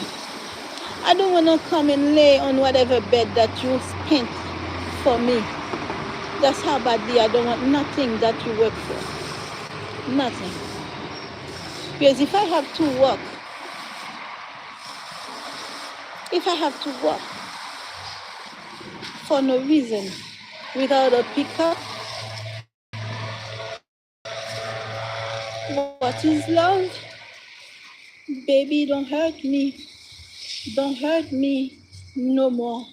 I don't want to come and lay on whatever bed that you spent for me. That's how badly I don't want nothing that you work for. Nothing. Because if I have to work for no reason, without a pickup, what is love? Baby, don't hurt me. Don't hurt me no more.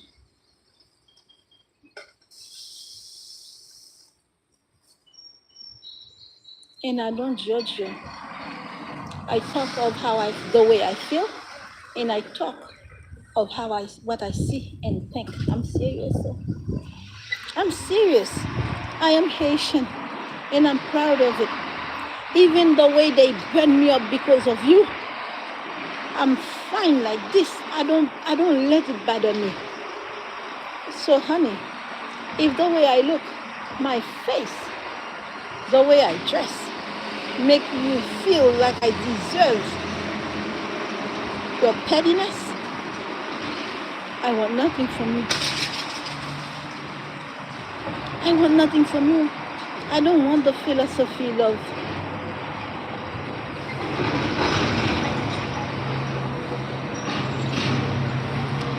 And I don't judge you. I talk of the way I feel, and I talk of what I see and think. I'm serious. I'm serious. I am Haitian, and I'm proud of it. Even the way they burn me up because of you, I'm fine like this. I don't let it bother me. So honey, if the way I look, my face, the way I dress, make you feel like I deserve your pettiness, I want nothing from you. I want nothing from you. I don't want the philosophy of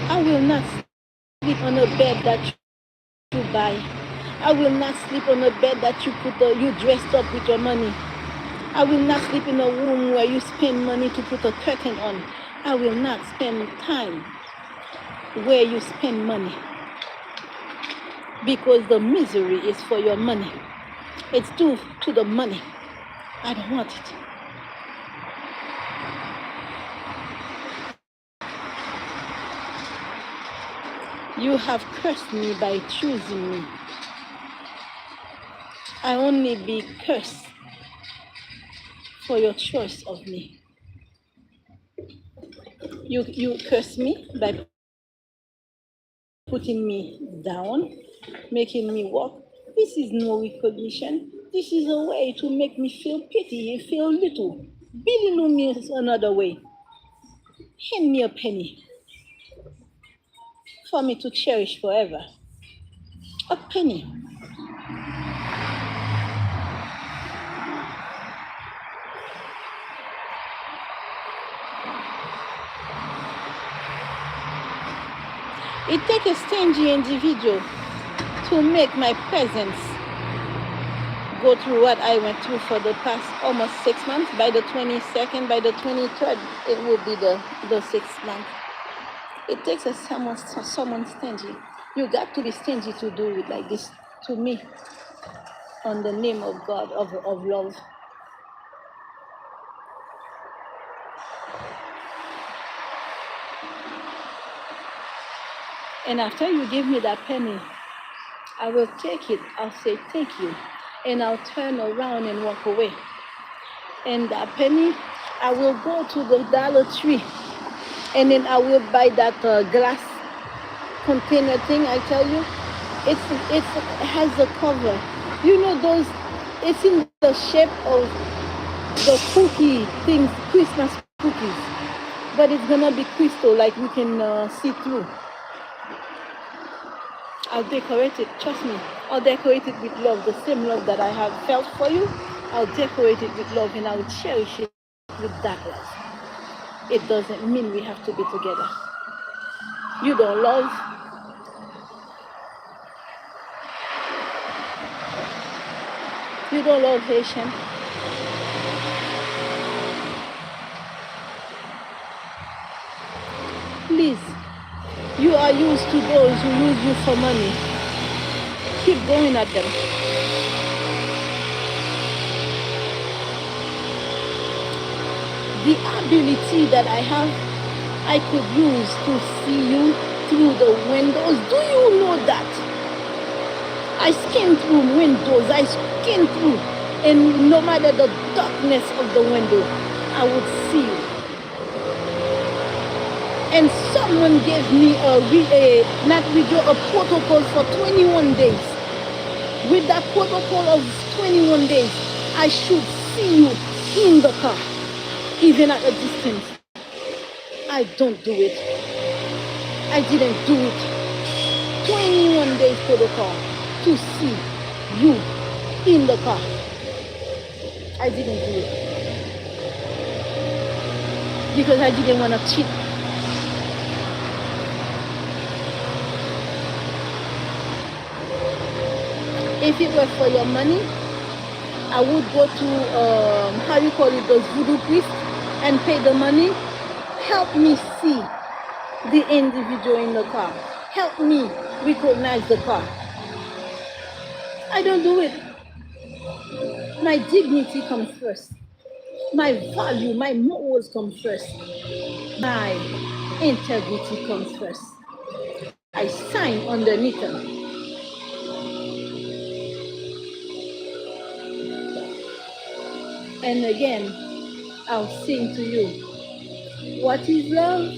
I will not sleep on a bed that you buy. I will not sleep on a bed that you dressed up with your money. I will not sleep in a room where you spend money to put a curtain on. I will not spend time where you spend money because the misery is for your money. It's due to the money. I don't want it. You have cursed me by choosing me. I only be cursed for your choice of me. You curse me by putting me down, making me walk. This is no recognition. This is a way to make me feel pity, feel little. Billy me is another way. Hand me a penny for me to cherish forever. A penny. It takes a stingy individual to make my presence go through what I went through for the past almost 6 months. By the 22nd, by the 23rd, it will be the 6th month. It takes a someone stingy. You got to be stingy to do it like this to me on the name of God, of love. And after you give me that penny, I will take it. I'll say thank you. And I'll turn around and walk away. And that penny, I will go to the Dollar Tree. And then I will buy that glass container thing I tell you. It has a cover. You know those, it's in the shape of the cookie things, Christmas cookies. But it's gonna be crystal, like we can see through. I'll decorate it, trust me. I'll decorate it with love, the same love that I have felt for you. I'll decorate it with love and I'll cherish it with that love. It doesn't mean we have to be together. You don't love, Haitian. Please, you are used to those who use you for money. Keep going at them. The ability that I have, I could use to see you through the windows. Do you know that? I scan through windows, I scan through, and no matter the darkness of the window, I would see you. And someone gave me a protocol for 21 days. With that protocol of 21 days, I should see you in the car, even at a distance. I don't do it. I didn't do it. 21 days protocol to see you in the car. I didn't do it. Because I didn't want to cheat. If it were for your money, I would go to, those voodoo priests and pay the money. Help me see the individual in the car. Help me recognize the car. I don't do it. My dignity comes first. My value, my morals come first. My integrity comes first. I sign underneath them. And again, I'll sing to you. What is love?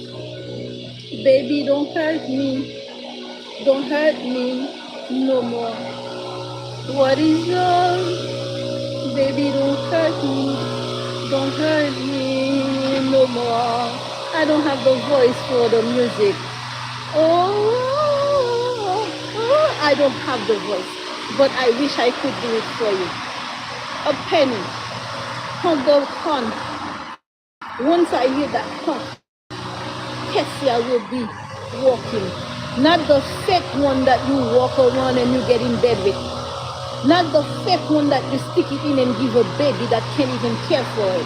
Baby, don't hurt me. Don't hurt me no more. What is love? Baby, don't hurt me. Don't hurt me no more. I don't have the voice for the music. I don't have the voice. But I wish I could do it for you. A penny on the con. Once I hear that con, Kessia will be walking. Not the fake one that you walk around and you get in bed with. Not the fake one that you stick it in and give a baby that can't even care for it.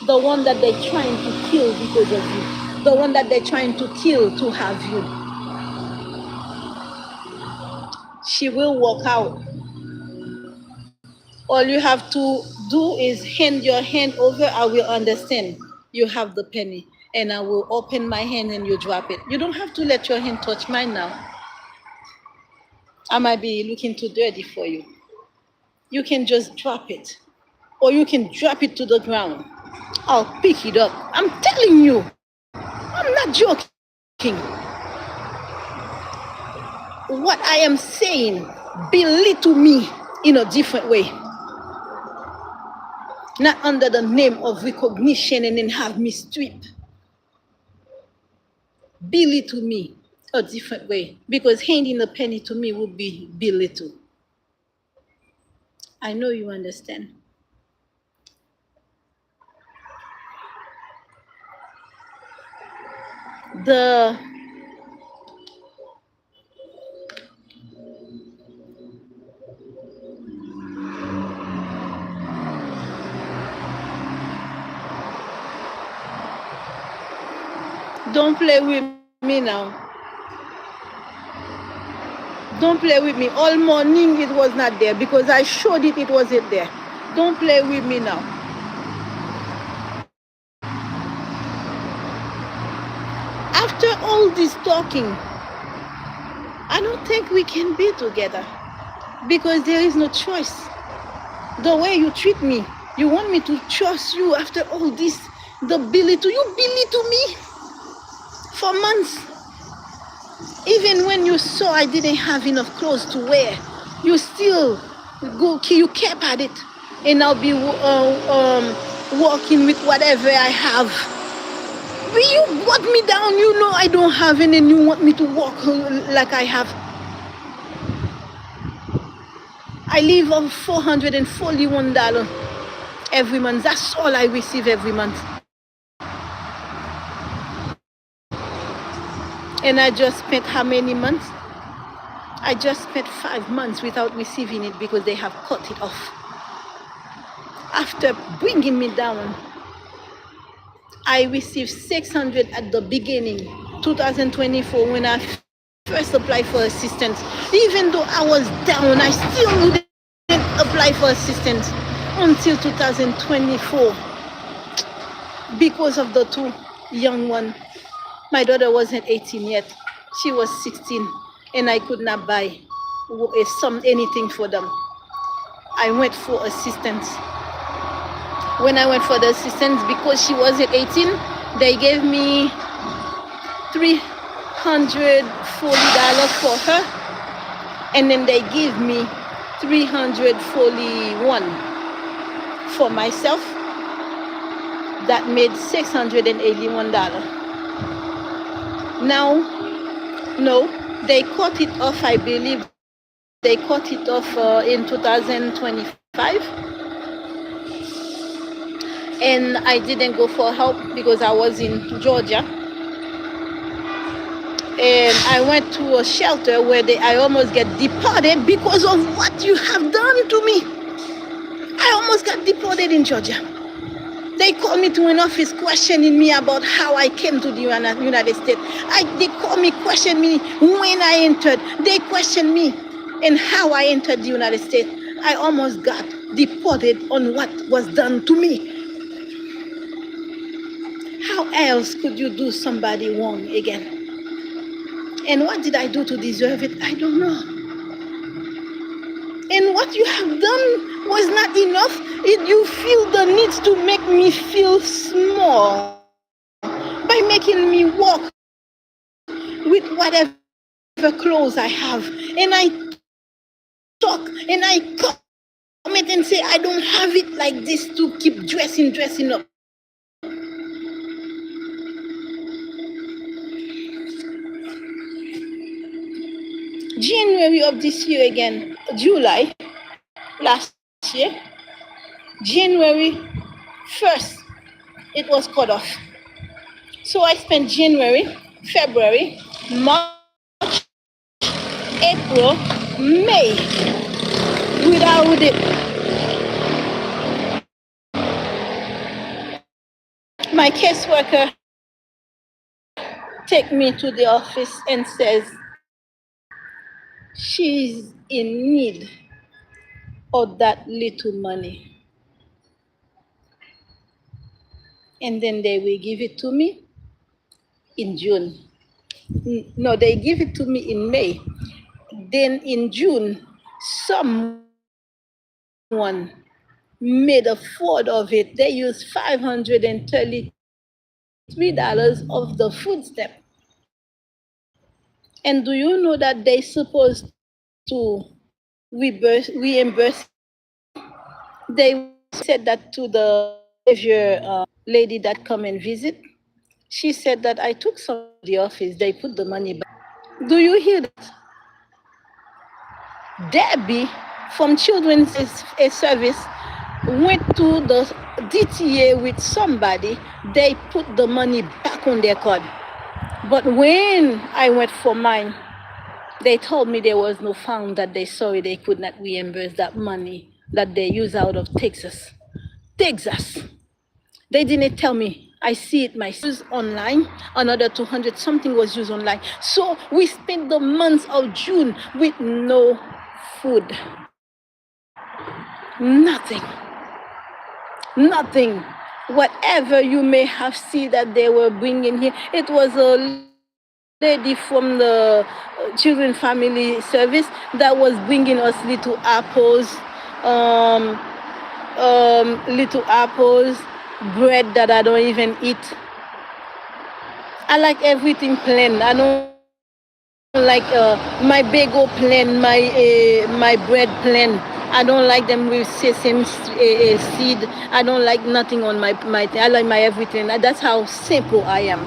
The one that they're trying to kill because of you. The one that they're trying to kill to have you. She will walk out. All you have to do is hand your hand over. I will understand. You have the penny. And I will open my hand and you drop it. You don't have to let your hand touch mine now. I might be looking too dirty for you. You can just drop it. Or you can drop it to the ground. I'll pick it up. I'm telling you. I'm not joking. What I am saying, belittle me in a different way. Not under the name of recognition and then have me strip. Belittle me a different way. Because handing a penny to me would be belittle. I know you understand. Don't play with me now. Don't play with me. All morning it was not there because I showed it wasn't there. Don't play with me now. After all this talking, I don't think we can be together because there is no choice. The way you treat me, you want me to trust you after all this, you belittle me for months. Even when you saw I didn't have enough clothes to wear, you still you kept at it. And I'll be walking with whatever I have. But you brought me down, you know I don't have any, and you want me to walk like I have. I live on $441 every month. That's all I receive every month. And I just spent how many months? I just spent 5 months without receiving it because they have cut it off. After bringing me down, I received $600 at the beginning, 2024, when I first applied for assistance. Even though I was down, I still didn't apply for assistance until 2024 because of the two young ones. My daughter wasn't 18 yet. She was 16, and I could not buy anything for them. I went for assistance. When I went for the assistance, because she wasn't 18, they gave me $340 for her, and then they gave me $341 for myself. That made $681. Now, no, they cut it off, I believe. They cut it off in 2025. And I didn't go for help because I was in Georgia. And I went to a shelter where I almost get deported because of what you have done to me. I almost got deported in Georgia. They called me to an office questioning me about how I came to the United States. They called me, questioned me when I entered. They questioned me and how I entered the United States. I almost got deported on what was done to me. How else could you do somebody wrong again? And what did I do to deserve it? I don't know. And what you have done was not enough. You feel the need to make me feel small by making me walk with whatever clothes I have. And I talk and I comment and say, I don't have it like this to keep dressing up. January of this year again, July last year, January 1st, it was cut off. So I spent January, February, March, April, May without it. My caseworker take me to the office and says she's in need of that little money. And then they will give it to me in June. No, they give it to me in May. Then in June, someone made a fraud of it. They used $533 of the food stamp. And do you know that they supposed to reimburse? They said that to the behavior lady that come and visit. She said that I took some of the office. They put the money back. Do you hear that? Debbie from Children's Service went to the DTA with somebody. They put the money back on their card. But when I went for mine, they told me there was no fund, that they sorry they could not reimburse that money that they use out of Texas. They didn't tell me. I see it myself online. Another 200 something was used online. So we spent the month of June with no food. Nothing. Whatever you may have seen that they were bringing here, it was a lady from the Children Family Service that was bringing us little apples, bread that I don't even eat. I like everything plain. I don't like my bagel plain, my bread plain. I don't like them with sesame seed. I don't like nothing on my I like my everything. That's how simple I am.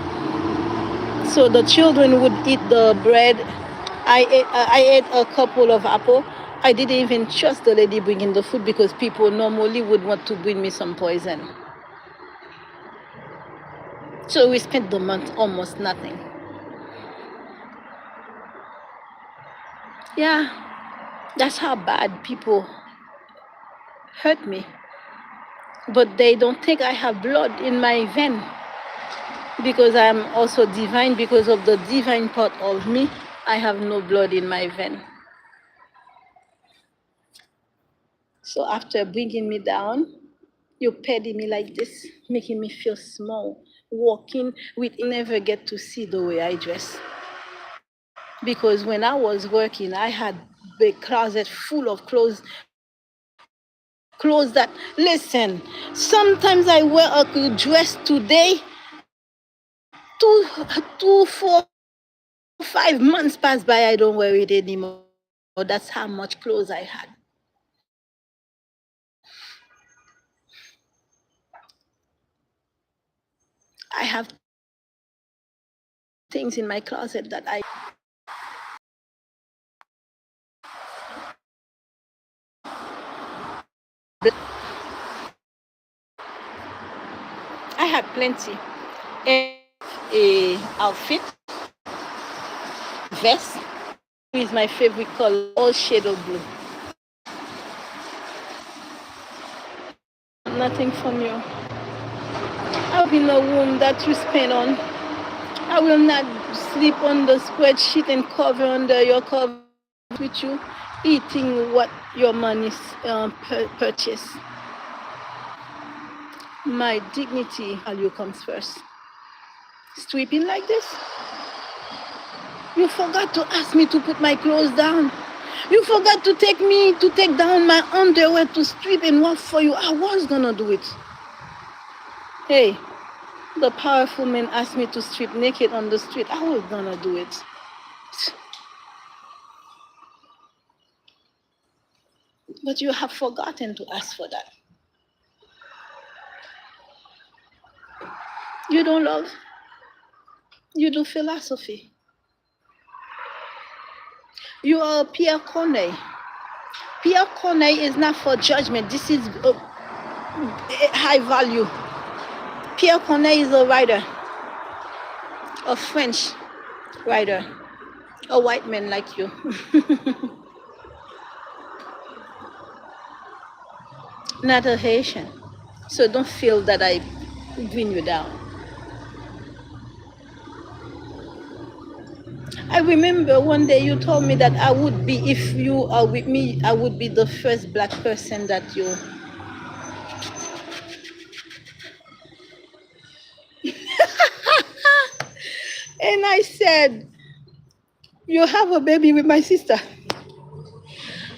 So the children would eat the bread. I ate a couple of apples. I didn't even trust the lady bringing the food because people normally would want to bring me some poison. So we spent the month almost nothing. Yeah, that's how bad people hurt me. But they don't think I have blood in my vein, because I'm also divine. Because of the divine part of me, I have no blood in my vein. So after bringing me down, you petty me like this, making me feel small, walking with never get to see the way I dress. Because when I was working, I had a closet full of clothes that, listen, sometimes I wear a dress today, 4, 5 months pass by, I don't wear it anymore. That's how much clothes I had. I have things in my closet that I had plenty. A outfit, vest is my favorite color, all shade of blue. Nothing from you. I'll be in a room that you spend on. I will not sleep on the spreadsheet and cover under your cover with you, eating what your money purchase. My dignity value comes first. Sweeping like this? You forgot to ask me to put my clothes down. You forgot to take down my underwear to strip and walk for you. I was gonna do it. Hey, the powerful man asked me to strip naked on the street. I was gonna do it. But you have forgotten to ask for that. You don't love, you do philosophy. You are Pierre Corneille. Pierre Corneille is not for judgment. This is high value. Pierre Corneille is a writer, a French writer, a white man like you. Not a Haitian. So don't feel that I bring you down. I remember one day you told me that I would be, if you are with me, I would be the first black person that you. And I said, you have a baby with my sister.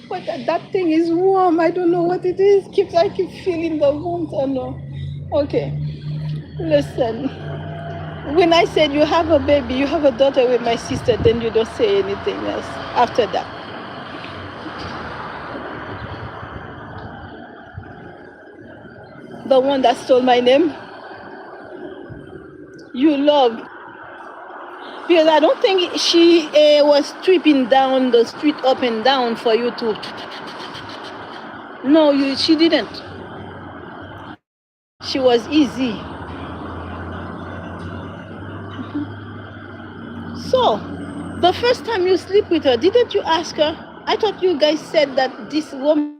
But that thing is warm. I don't know what it is. I keep feeling the warmth. Oh no. Okay. Listen. When I said you have a baby, you have a daughter with my sister, then you don't say anything else after that. The one that stole my name, you love. Because I don't think she was stripping down the street up and down for you to. No, she didn't. She was easy. So, the first time you sleep with her, didn't you ask her? I thought you guys said that this woman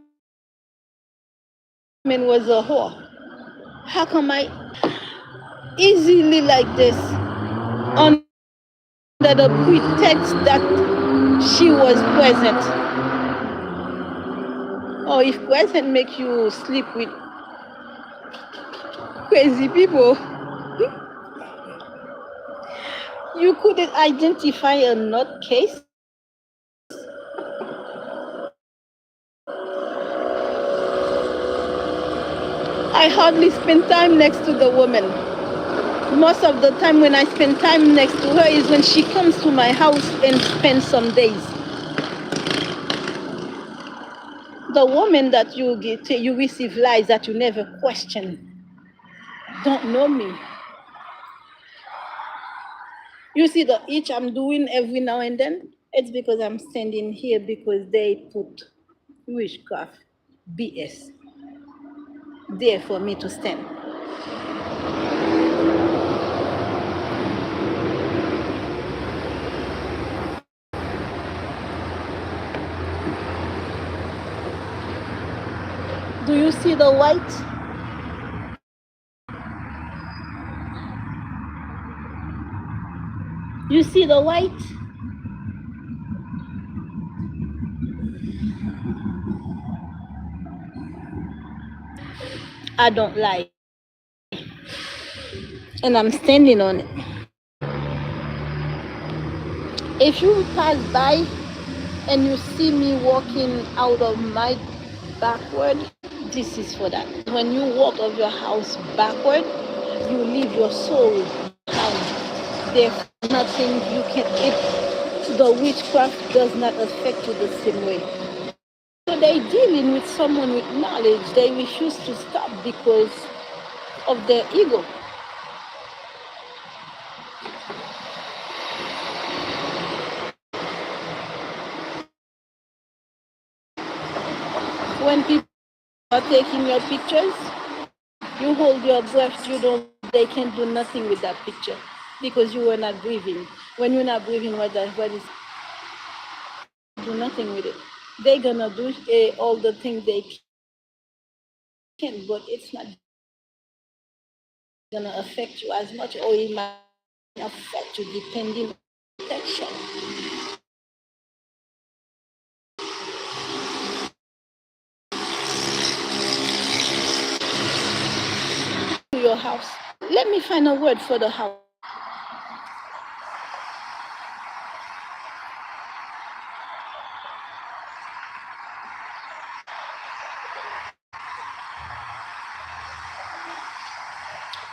was a whore. How come I easily like this, under the pretext that she was present? Or if present make you sleep with crazy people, you couldn't identify a nutcase? I hardly spend time next to the woman. Most of the time when I spend time next to her is when she comes to my house and spends some days. The woman that you receive lies that you never question don't know me. You see the itch I'm doing every now and then? It's because I'm standing here because they put witchcraft, BS, there for me to stand. Do you see the white? You see the white? I don't lie. And I'm standing on it. If you pass by and you see me walking out of my backward, this is for that. When you walk out of your house backward, you leave your soul behind. There's nothing you can eat. The witchcraft does not affect you the same way. So they're dealing with someone with knowledge. They refuse to stop because of their ego. When people are taking your pictures, you hold your breath, they can't do nothing with that picture because you were not breathing. When you're not breathing, what is do nothing with it. They're gonna do all the things they can, but it's not gonna affect you as much, or it might affect you depending on protection. To your house. Let me find a word for the house.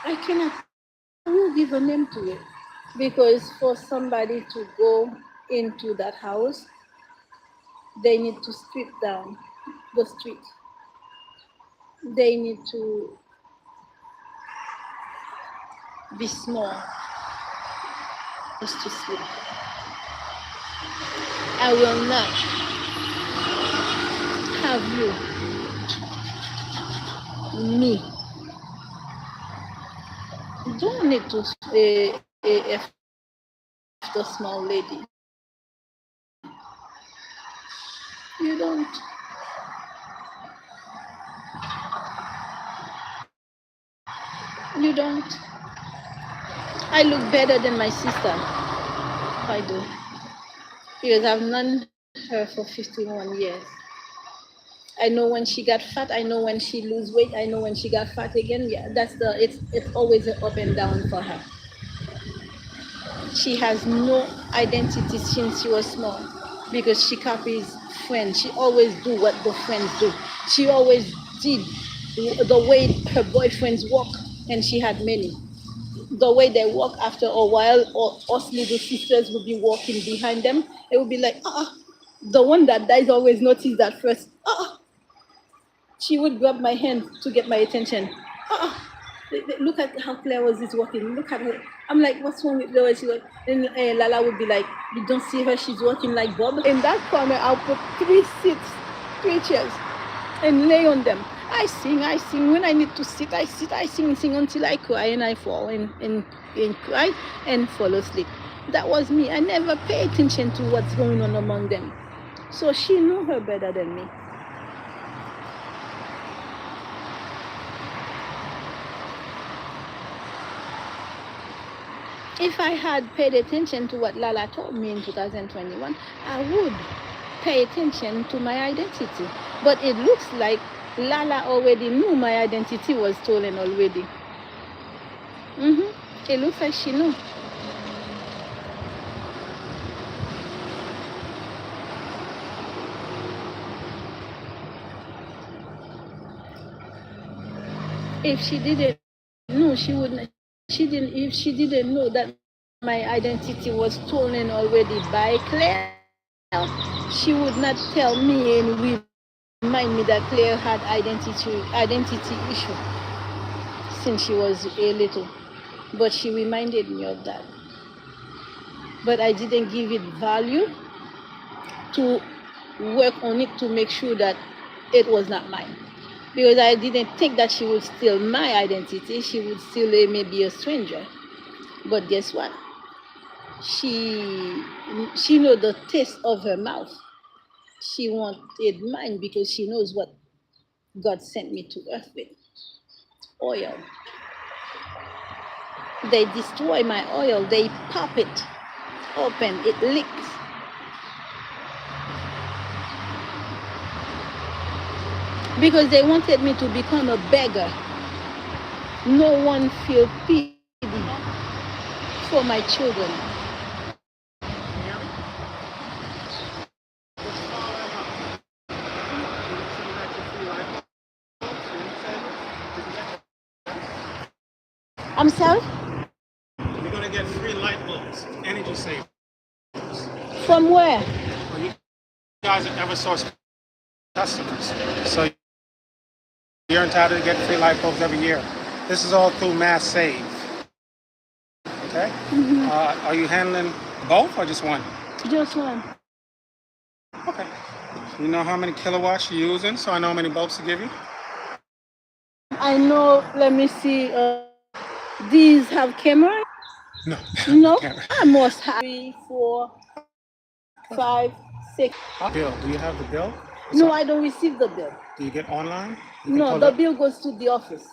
I cannot, I will give a name to it. Because for somebody to go into that house, they need to strip down the street. They need to be small just to sleep. I will not have you, me, don't need to the small lady. You don't. You don't. I look better than my sister. I do. Because I've known her for 51 years. I know when she got fat. I know when she lose weight. I know when she got fat again. Yeah, it's always an up and down for her. She has no identity since she was small because she copies friends. She always do what the friends do. She always did the way her boyfriends walk, and she had many. The way they walk after a while, or us little sisters would be walking behind them. It would be like, the one that dies always notice that first. She would grab my hand to get my attention. Look at how Claire was is walking. Look at her. I'm like, what's wrong with her? She was, and Lala would be like, you don't see her? She's walking like Bob. In that corner, I'll put 3 seats, 3 chairs, and lay on them. I sing. When I need to sit, I sit. I sing until I cry and I fall and cry and fall asleep. That was me. I never pay attention to what's going on among them. So she knew her better than me. If I had paid attention to what Lala told me in 2021, I would pay attention to my identity. But it looks like Lala already knew my identity was stolen already. It looks like she knew. If she didn't know, she wouldn't. She didn't. If she didn't know that my identity was stolen already by Claire, she would not tell me and remind me that Claire had identity issue since she was a little. But she reminded me of that. But I didn't give it value to work on it to make sure that it was not mine. Because I didn't think that she would steal my identity. She would steal maybe a stranger. But guess what? She know the taste of her mouth. She wanted mine because she knows what God sent me to earth with. Oil. They destroy my oil. They pop it open. It leaks. Because they wanted me to become a beggar. No one feel pity for my children. I'm sorry? You're going to get free light bulbs, energy savers. From where? Well, you guys are EverSource customers, so you're entitled to get free light bulbs every year. This is all through Mass Save. Okay? Are you handling both or just one? Just one. Okay. You know how many kilowatts you're using, so I know how many bulbs to give you? I know, let me see. These have camera? No. No? Camera. I must have 3, 4, 5, 6. Bill, do you have the bill? No, I don't receive the bill. Do you get online? You can No, pull the up bill goes to the office.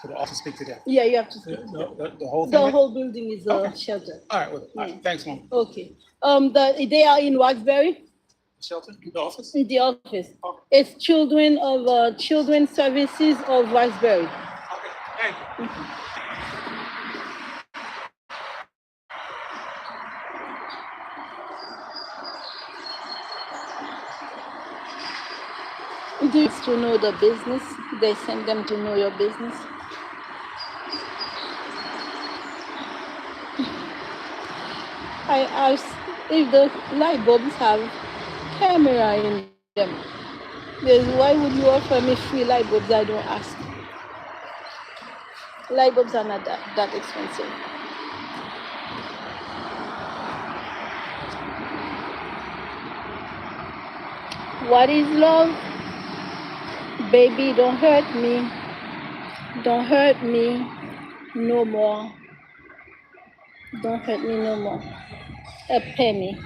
to the office, speak to them. Yeah, you have to speak to them. The whole thing? The whole building is a Okay. shelter. All right, well, all right. Thanks, Mom. Okay. They are in Roxbury, Shelter? The office? in the office. Okay. It's Children's Services of Roxbury. Okay, thank you. Do you to know the business? They send them to know your business. I ask if the light bulbs have camera in them. Because why would you offer me free light bulbs? I don't ask. Light bulbs are not that expensive. What is love? Baby, don't hurt me. Don't hurt me no more. Don't hurt me no more. A penny.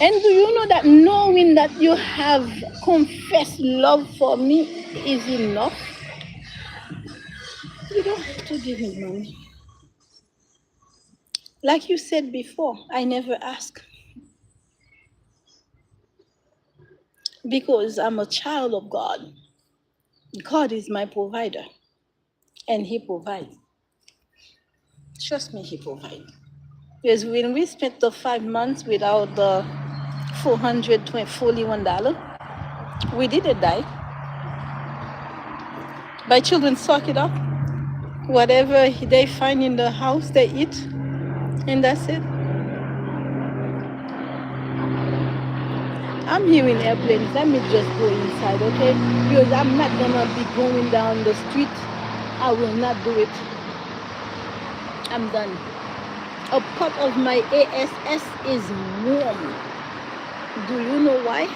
And do you know that knowing that you have confessed love for me is enough? You don't have to give me money. Like you said before, I never ask. Because I'm a child of God. God is my provider. And He provides. Trust me, He provides. Because when we spent the 5 months without the $441, we didn't die. My children suck it up. Whatever they find in the house, they eat. And that's it. I'm hearing airplanes. Let me just go inside, okay? Because I'm not gonna be going down the street. I will not do it. I'm done. A part of my ASS is warm. Do you know why?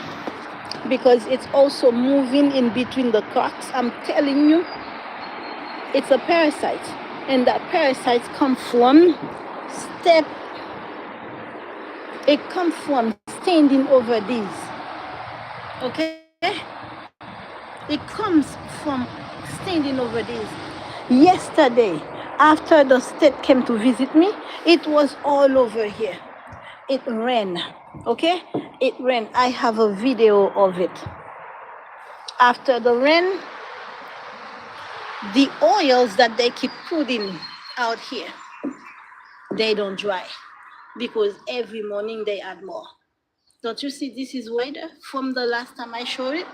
Because it's also moving in between the cracks. I'm telling you, it's a parasite. And that parasite comes from standing over these. Okay? It comes from standing over these. Yesterday, after the state came to visit me, it was all over here. It rained. Okay? It rained. I have a video of it. After the rain, the oils that they keep putting out here, they don't dry. Because every morning they add more. Don't you see this is wider from the last time I showed it?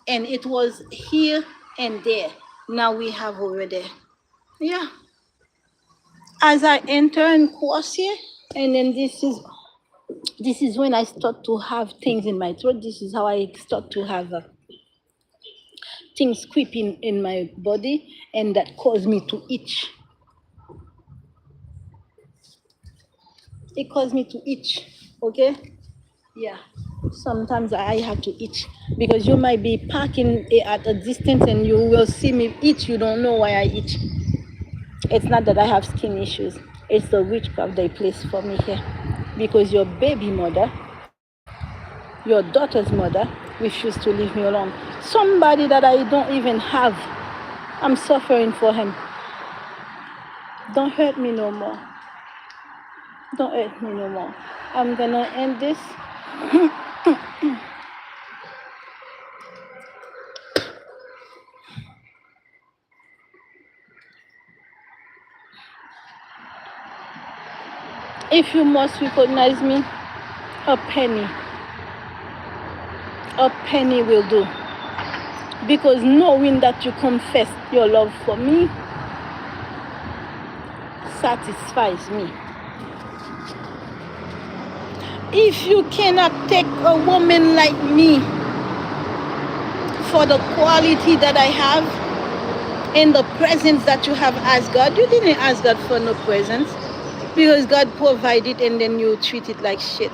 And it was here and there. Now we have over there. Yeah. As I enter and cross here, and then this is when I start to have things in my throat. This is how I start to have things creeping in my body, and that cause me to itch. It caused me to itch, okay? Yeah. Sometimes I have to itch because you might be parking at a distance and you will see me itch. You don't know why I itch. It's not that I have skin issues. It's the witchcraft they place for me here. Because your baby mother, your daughter's mother, refused to leave me alone. Somebody that I don't even have, I'm suffering for him. Don't hurt me no more. Don't hurt me no more. I'm gonna end this. If you must recognize me, a penny will do. Because knowing that you confess your love for me satisfies me. If you cannot take a woman like me for the quality that I have and the presence that you have asked God, you didn't ask God for no presents because God provided and then you treat it like shit.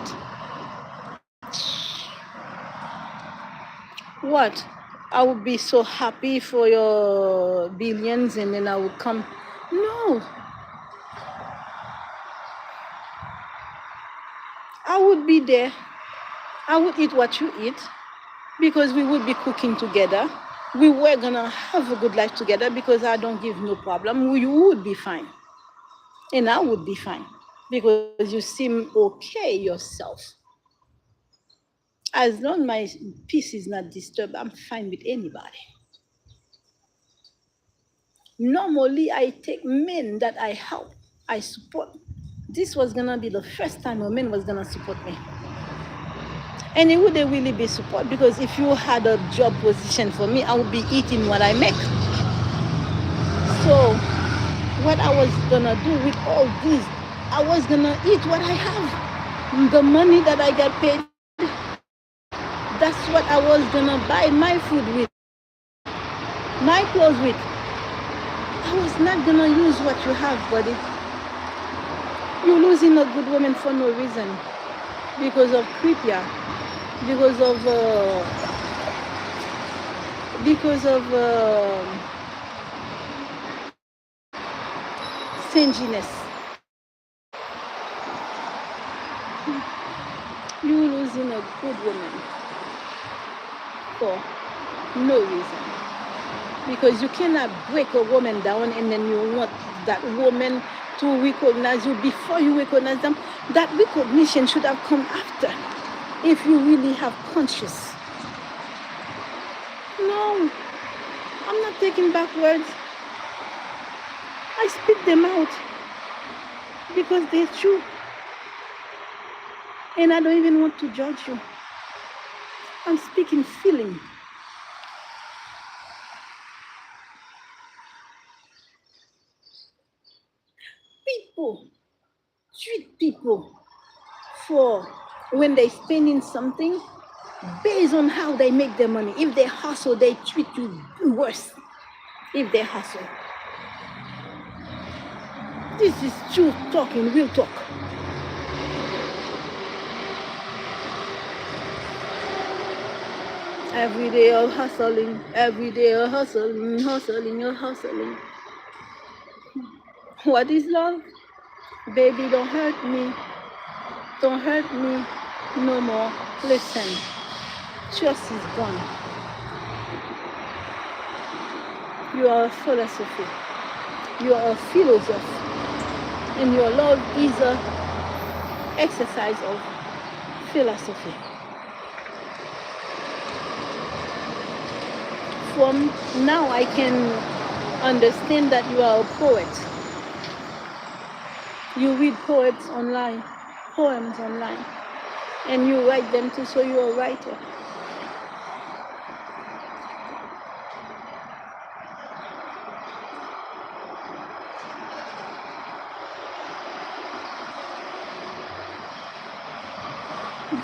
What? I would be so happy for your billions and then I would come. No. I would be there. I would eat what you eat because we would be cooking together. We were gonna have a good life together because I don't give no problem. You would be fine. And I would be fine because you seem okay yourself. As long as my peace is not disturbed, I'm fine with anybody. Normally, I take men that I help, I support. This was gonna be the first time a man was gonna support me. And it wouldn't really be support because if you had a job position for me, I would be eating what I make. So what I was gonna do with all these I was gonna eat what I have. The money that I get paid, that's what I was gonna buy my food with, my clothes with. I was not gonna use what you have, buddy. You're losing a good woman for no reason. Because of creepier, because of stinginess. You're losing a good woman for no reason. Because you cannot break a woman down and then you want that woman to recognize you before you recognize them. That recognition should have come after, if you really have conscience. No, I'm not taking back words. I spit them out because they're true. And I don't even want to judge you. I'm speaking feeling. People treat people for when they spending something based on how they make their money. If they hustle, they treat you worse. If they hustle. This is truth talking, real talk. Every day of hustling, every day of hustling, hustling. What is love? Baby, don't hurt me. Don't hurt me no more. Listen, trust is gone. You are a philosophy. You are a philosopher. And your love is a exercise of philosophy. From now I can understand that you are a poet. You read poems online, and you write them too, so you're a writer.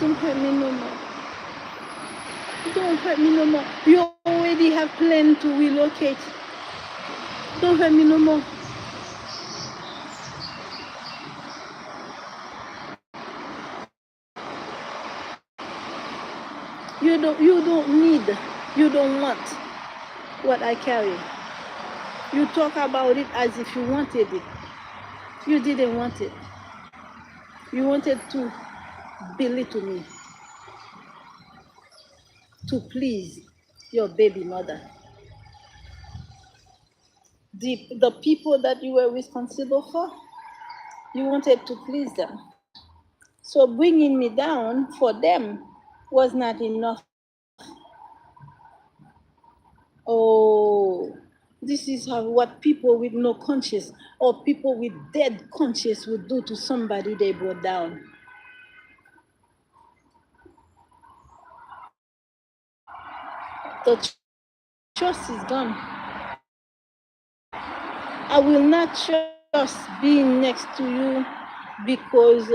Don't hurt me no more. Don't hurt me no more. You already have planned to relocate. Don't hurt me no more. You don't want what I carry. You talk about it as if you wanted it. You didn't want it. You wanted to belittle me, to please your baby mother. The people that you were responsible for, you wanted to please them. So bringing me down for them was not enough. Oh, this is what people with no conscience or people with dead conscience would do to somebody they brought down. The trust is gone. I will not trust being next to you because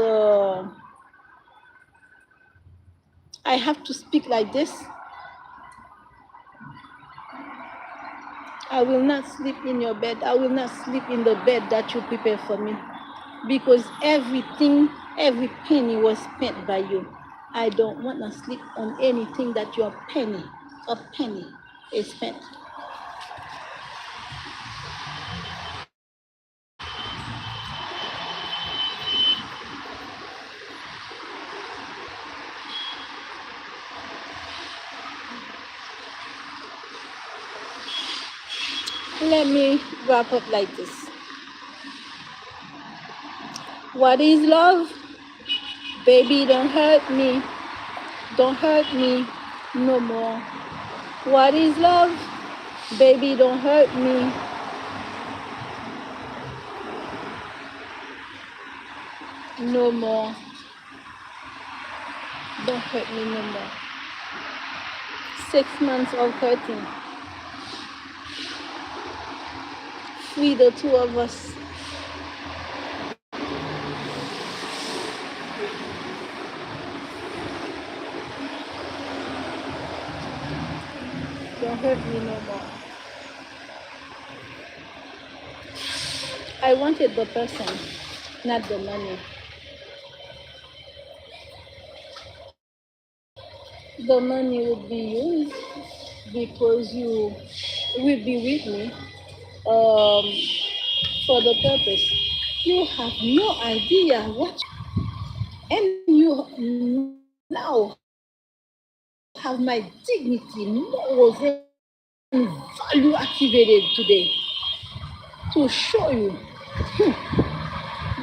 I have to speak like this. I will not sleep in your bed. I will not sleep in the bed that you prepare for me. Because everything, every penny was spent by you. I don't want to sleep on anything that a penny is spent. Let me wrap up like this. What is love? Baby, don't hurt me. Don't hurt me no more. What is love? Baby, don't hurt me. No more. Don't hurt me no more. 6 months of hurting. Free the two of us. gonna hurt me no more. I wanted the person, not the money. The money would be used because you will be with me um, for the purpose. You have no idea what, and you now have my dignity, morals, and value activated today to show you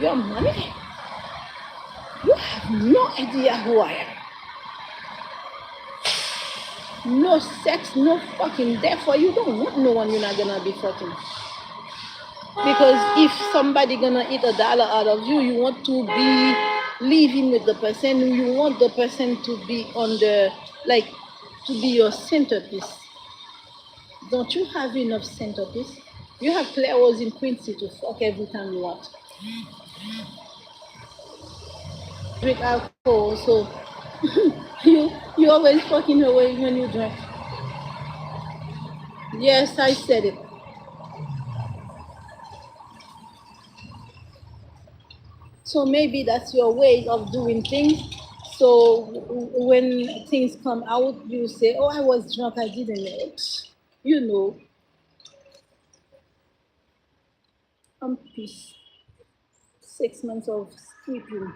your money. You have no idea who I am. No sex, no fucking. Therefore, you don't want no one you're not gonna be fucking. Because if somebody gonna eat $1 out of you, you want to be living with the person. You want the person to be on the like to be your centerpiece. Don't you have enough centerpiece? You have players in Quincy to fuck every time you want. Drink alcohol, so you always fucking away when you drink. Yes, I said it. So maybe that's your way of doing things. So when things come out, you say, "Oh, I was drunk. I didn't know it." You know, I'm pissed. 6 months of sleeping.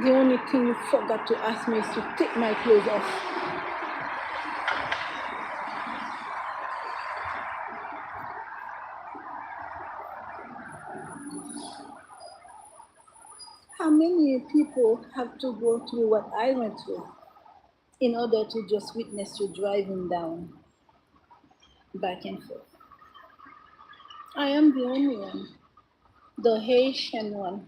The only thing you forgot to ask me is to take my clothes off. How many people have to go through what I went through in order to just witness you driving down back and forth? I am the only one, the Haitian one,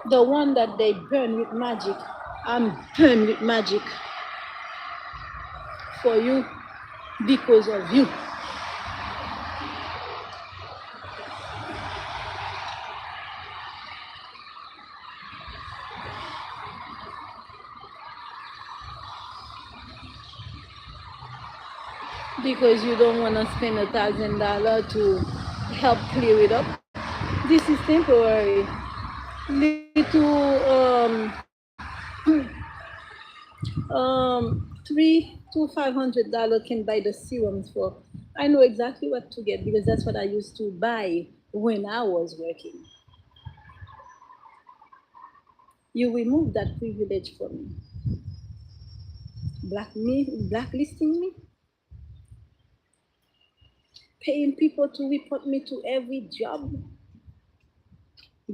the one that they burn with magic. I'm burned with magic for you because of you. Because you don't want to spend $1,000 to help clear it up. This is temporary. Little $300 to $500 can buy the serums for. I know exactly what to get because that's what I used to buy when I was working. You remove that privilege from me. Blacklisting me, paying people to report me to every job,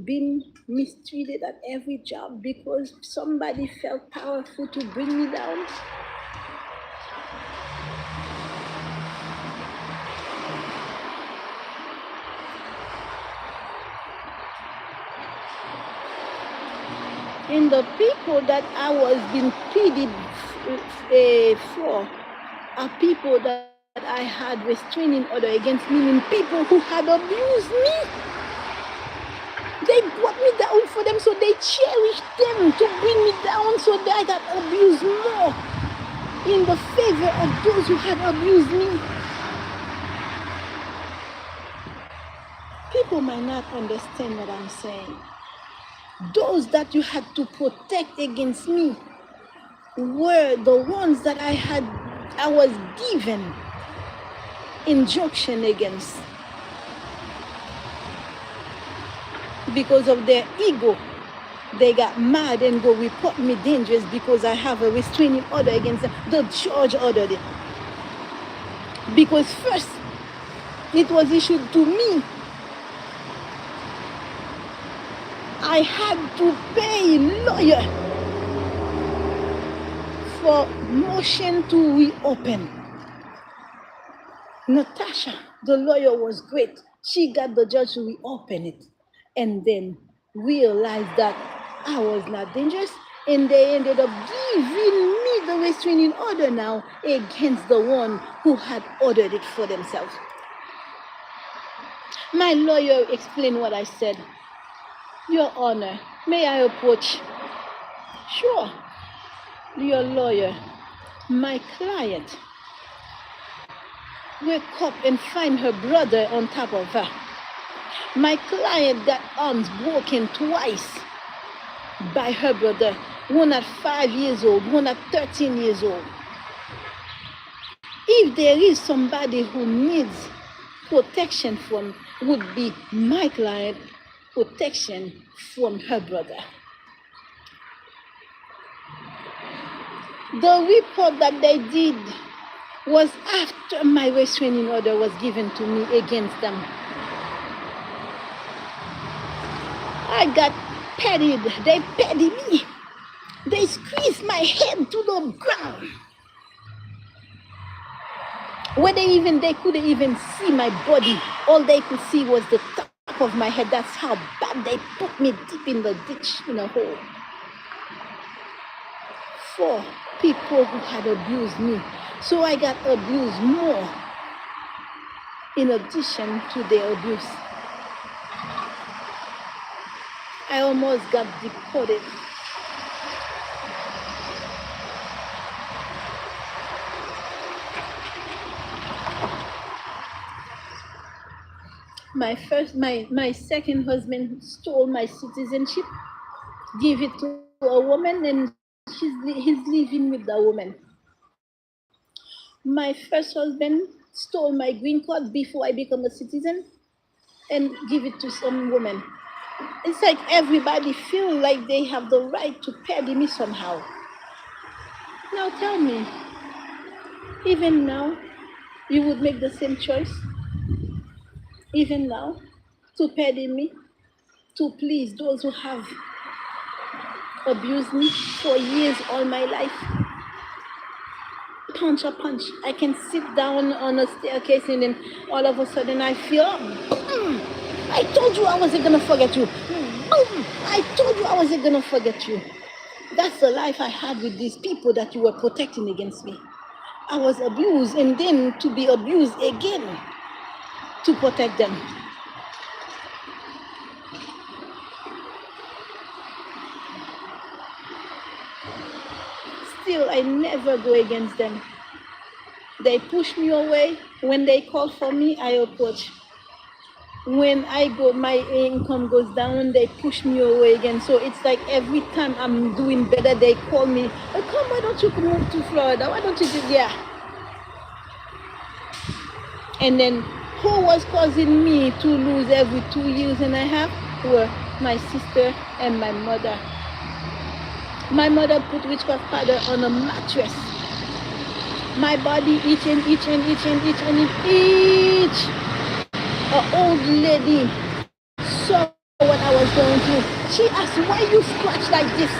being mistreated at every job because somebody felt powerful to bring me down. And the people that I was being pleaded for are people that I had restraining order against, meaning people who had abused me. They brought me down for them, so they cherished them to bring me down so that I got abused more in the favor of those who had abused me. People might not understand what I'm saying. Those that you had to protect against me were the ones that I was given injunction against because of their ego. They got mad and go report me dangerous because I have a restraining order against them. The judge ordered it. Because first, it was issued to me. I had to pay lawyer for motion to reopen. Natasha, the lawyer, was great. She got the judge to reopen it and then realized that I was not dangerous, and they ended up giving me the restraining order now against the one who had ordered it for themselves. My lawyer explained what I said. Your Honor, may I approach? Sure. Your lawyer. My client wake up and find her brother on top of her. My client got arms broken twice by her brother, one at 5 years old, one at 13 years old. If there is somebody who needs protection from, would be my client, protection from her brother. The report that they did was after my restraining order was given to me against them. I got petted. They petted me. They squeezed my head to the ground. Where they couldn't even see my body. All they could see was the top of my head. That's how bad they put me deep in the ditch, in a hole. 4 people who had abused me. So I got abused more in addition to their abuse. I almost got deported. My second husband stole my citizenship, give it to a woman, and he's living with the woman. My first husband stole my green card before I become a citizen and give it to some woman. It's like everybody feel like they have the right to petty me somehow. Now tell me, even now, you would make the same choice? Even now, to petty me, to please those who have abused me for years, all my life? Punch a punch. I can sit down on a staircase and then all of a sudden I feel, I told you I wasn't gonna forget you. I told you I wasn't gonna forget you. That's the life I had with these people that you were protecting against me. I was abused and then to be abused again to protect them. Still, I never go against them. They push me away. When they call for me, I approach. When I go, my income goes down, they push me away again. So it's like every time I'm doing better, they call me, oh, come, why don't you move to Florida? Why don't you do, yeah. And then who was causing me to lose every 2 years and a half were my sister and my mother. My mother put witchcraft powder on a mattress. My body each. An old lady saw what I was going through. She asked, why you scratch like this?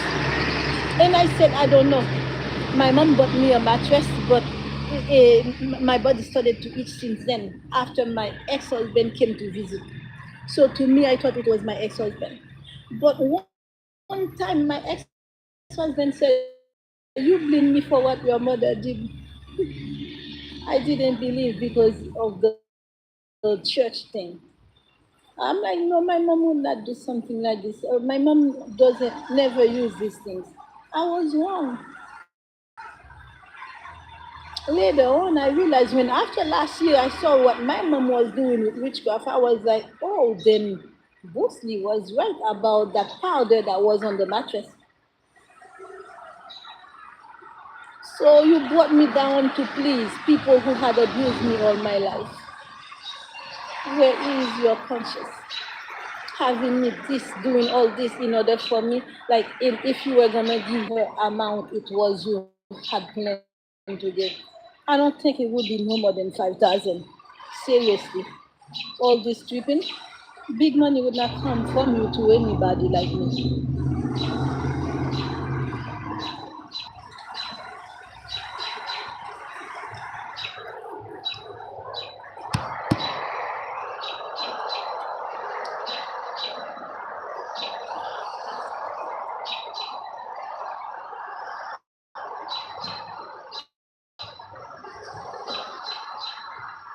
And I said, I don't know. My mom bought me a mattress, but my body started to itch since then, after my ex-husband came to visit. So to me, I thought it was my ex-husband. But one time, my ex-husband said, you blame me for what your mother did. I didn't believe because of the church thing. I'm like, no, my mom would not do something like this. My mom never use these things. I was wrong. Later on, I realized when after last year, I saw what my mom was doing with witchcraft. I was like, oh, then Bruce Lee was right about that powder that was on the mattress. So you brought me down to please people who had abused me all my life. Where is your conscience? Having me doing all this in order for me, like if you were gonna give her amount, it was you had planned to give. I don't think it would be no more than 5,000. Seriously, all this stripping, big money would not come from you to anybody like me.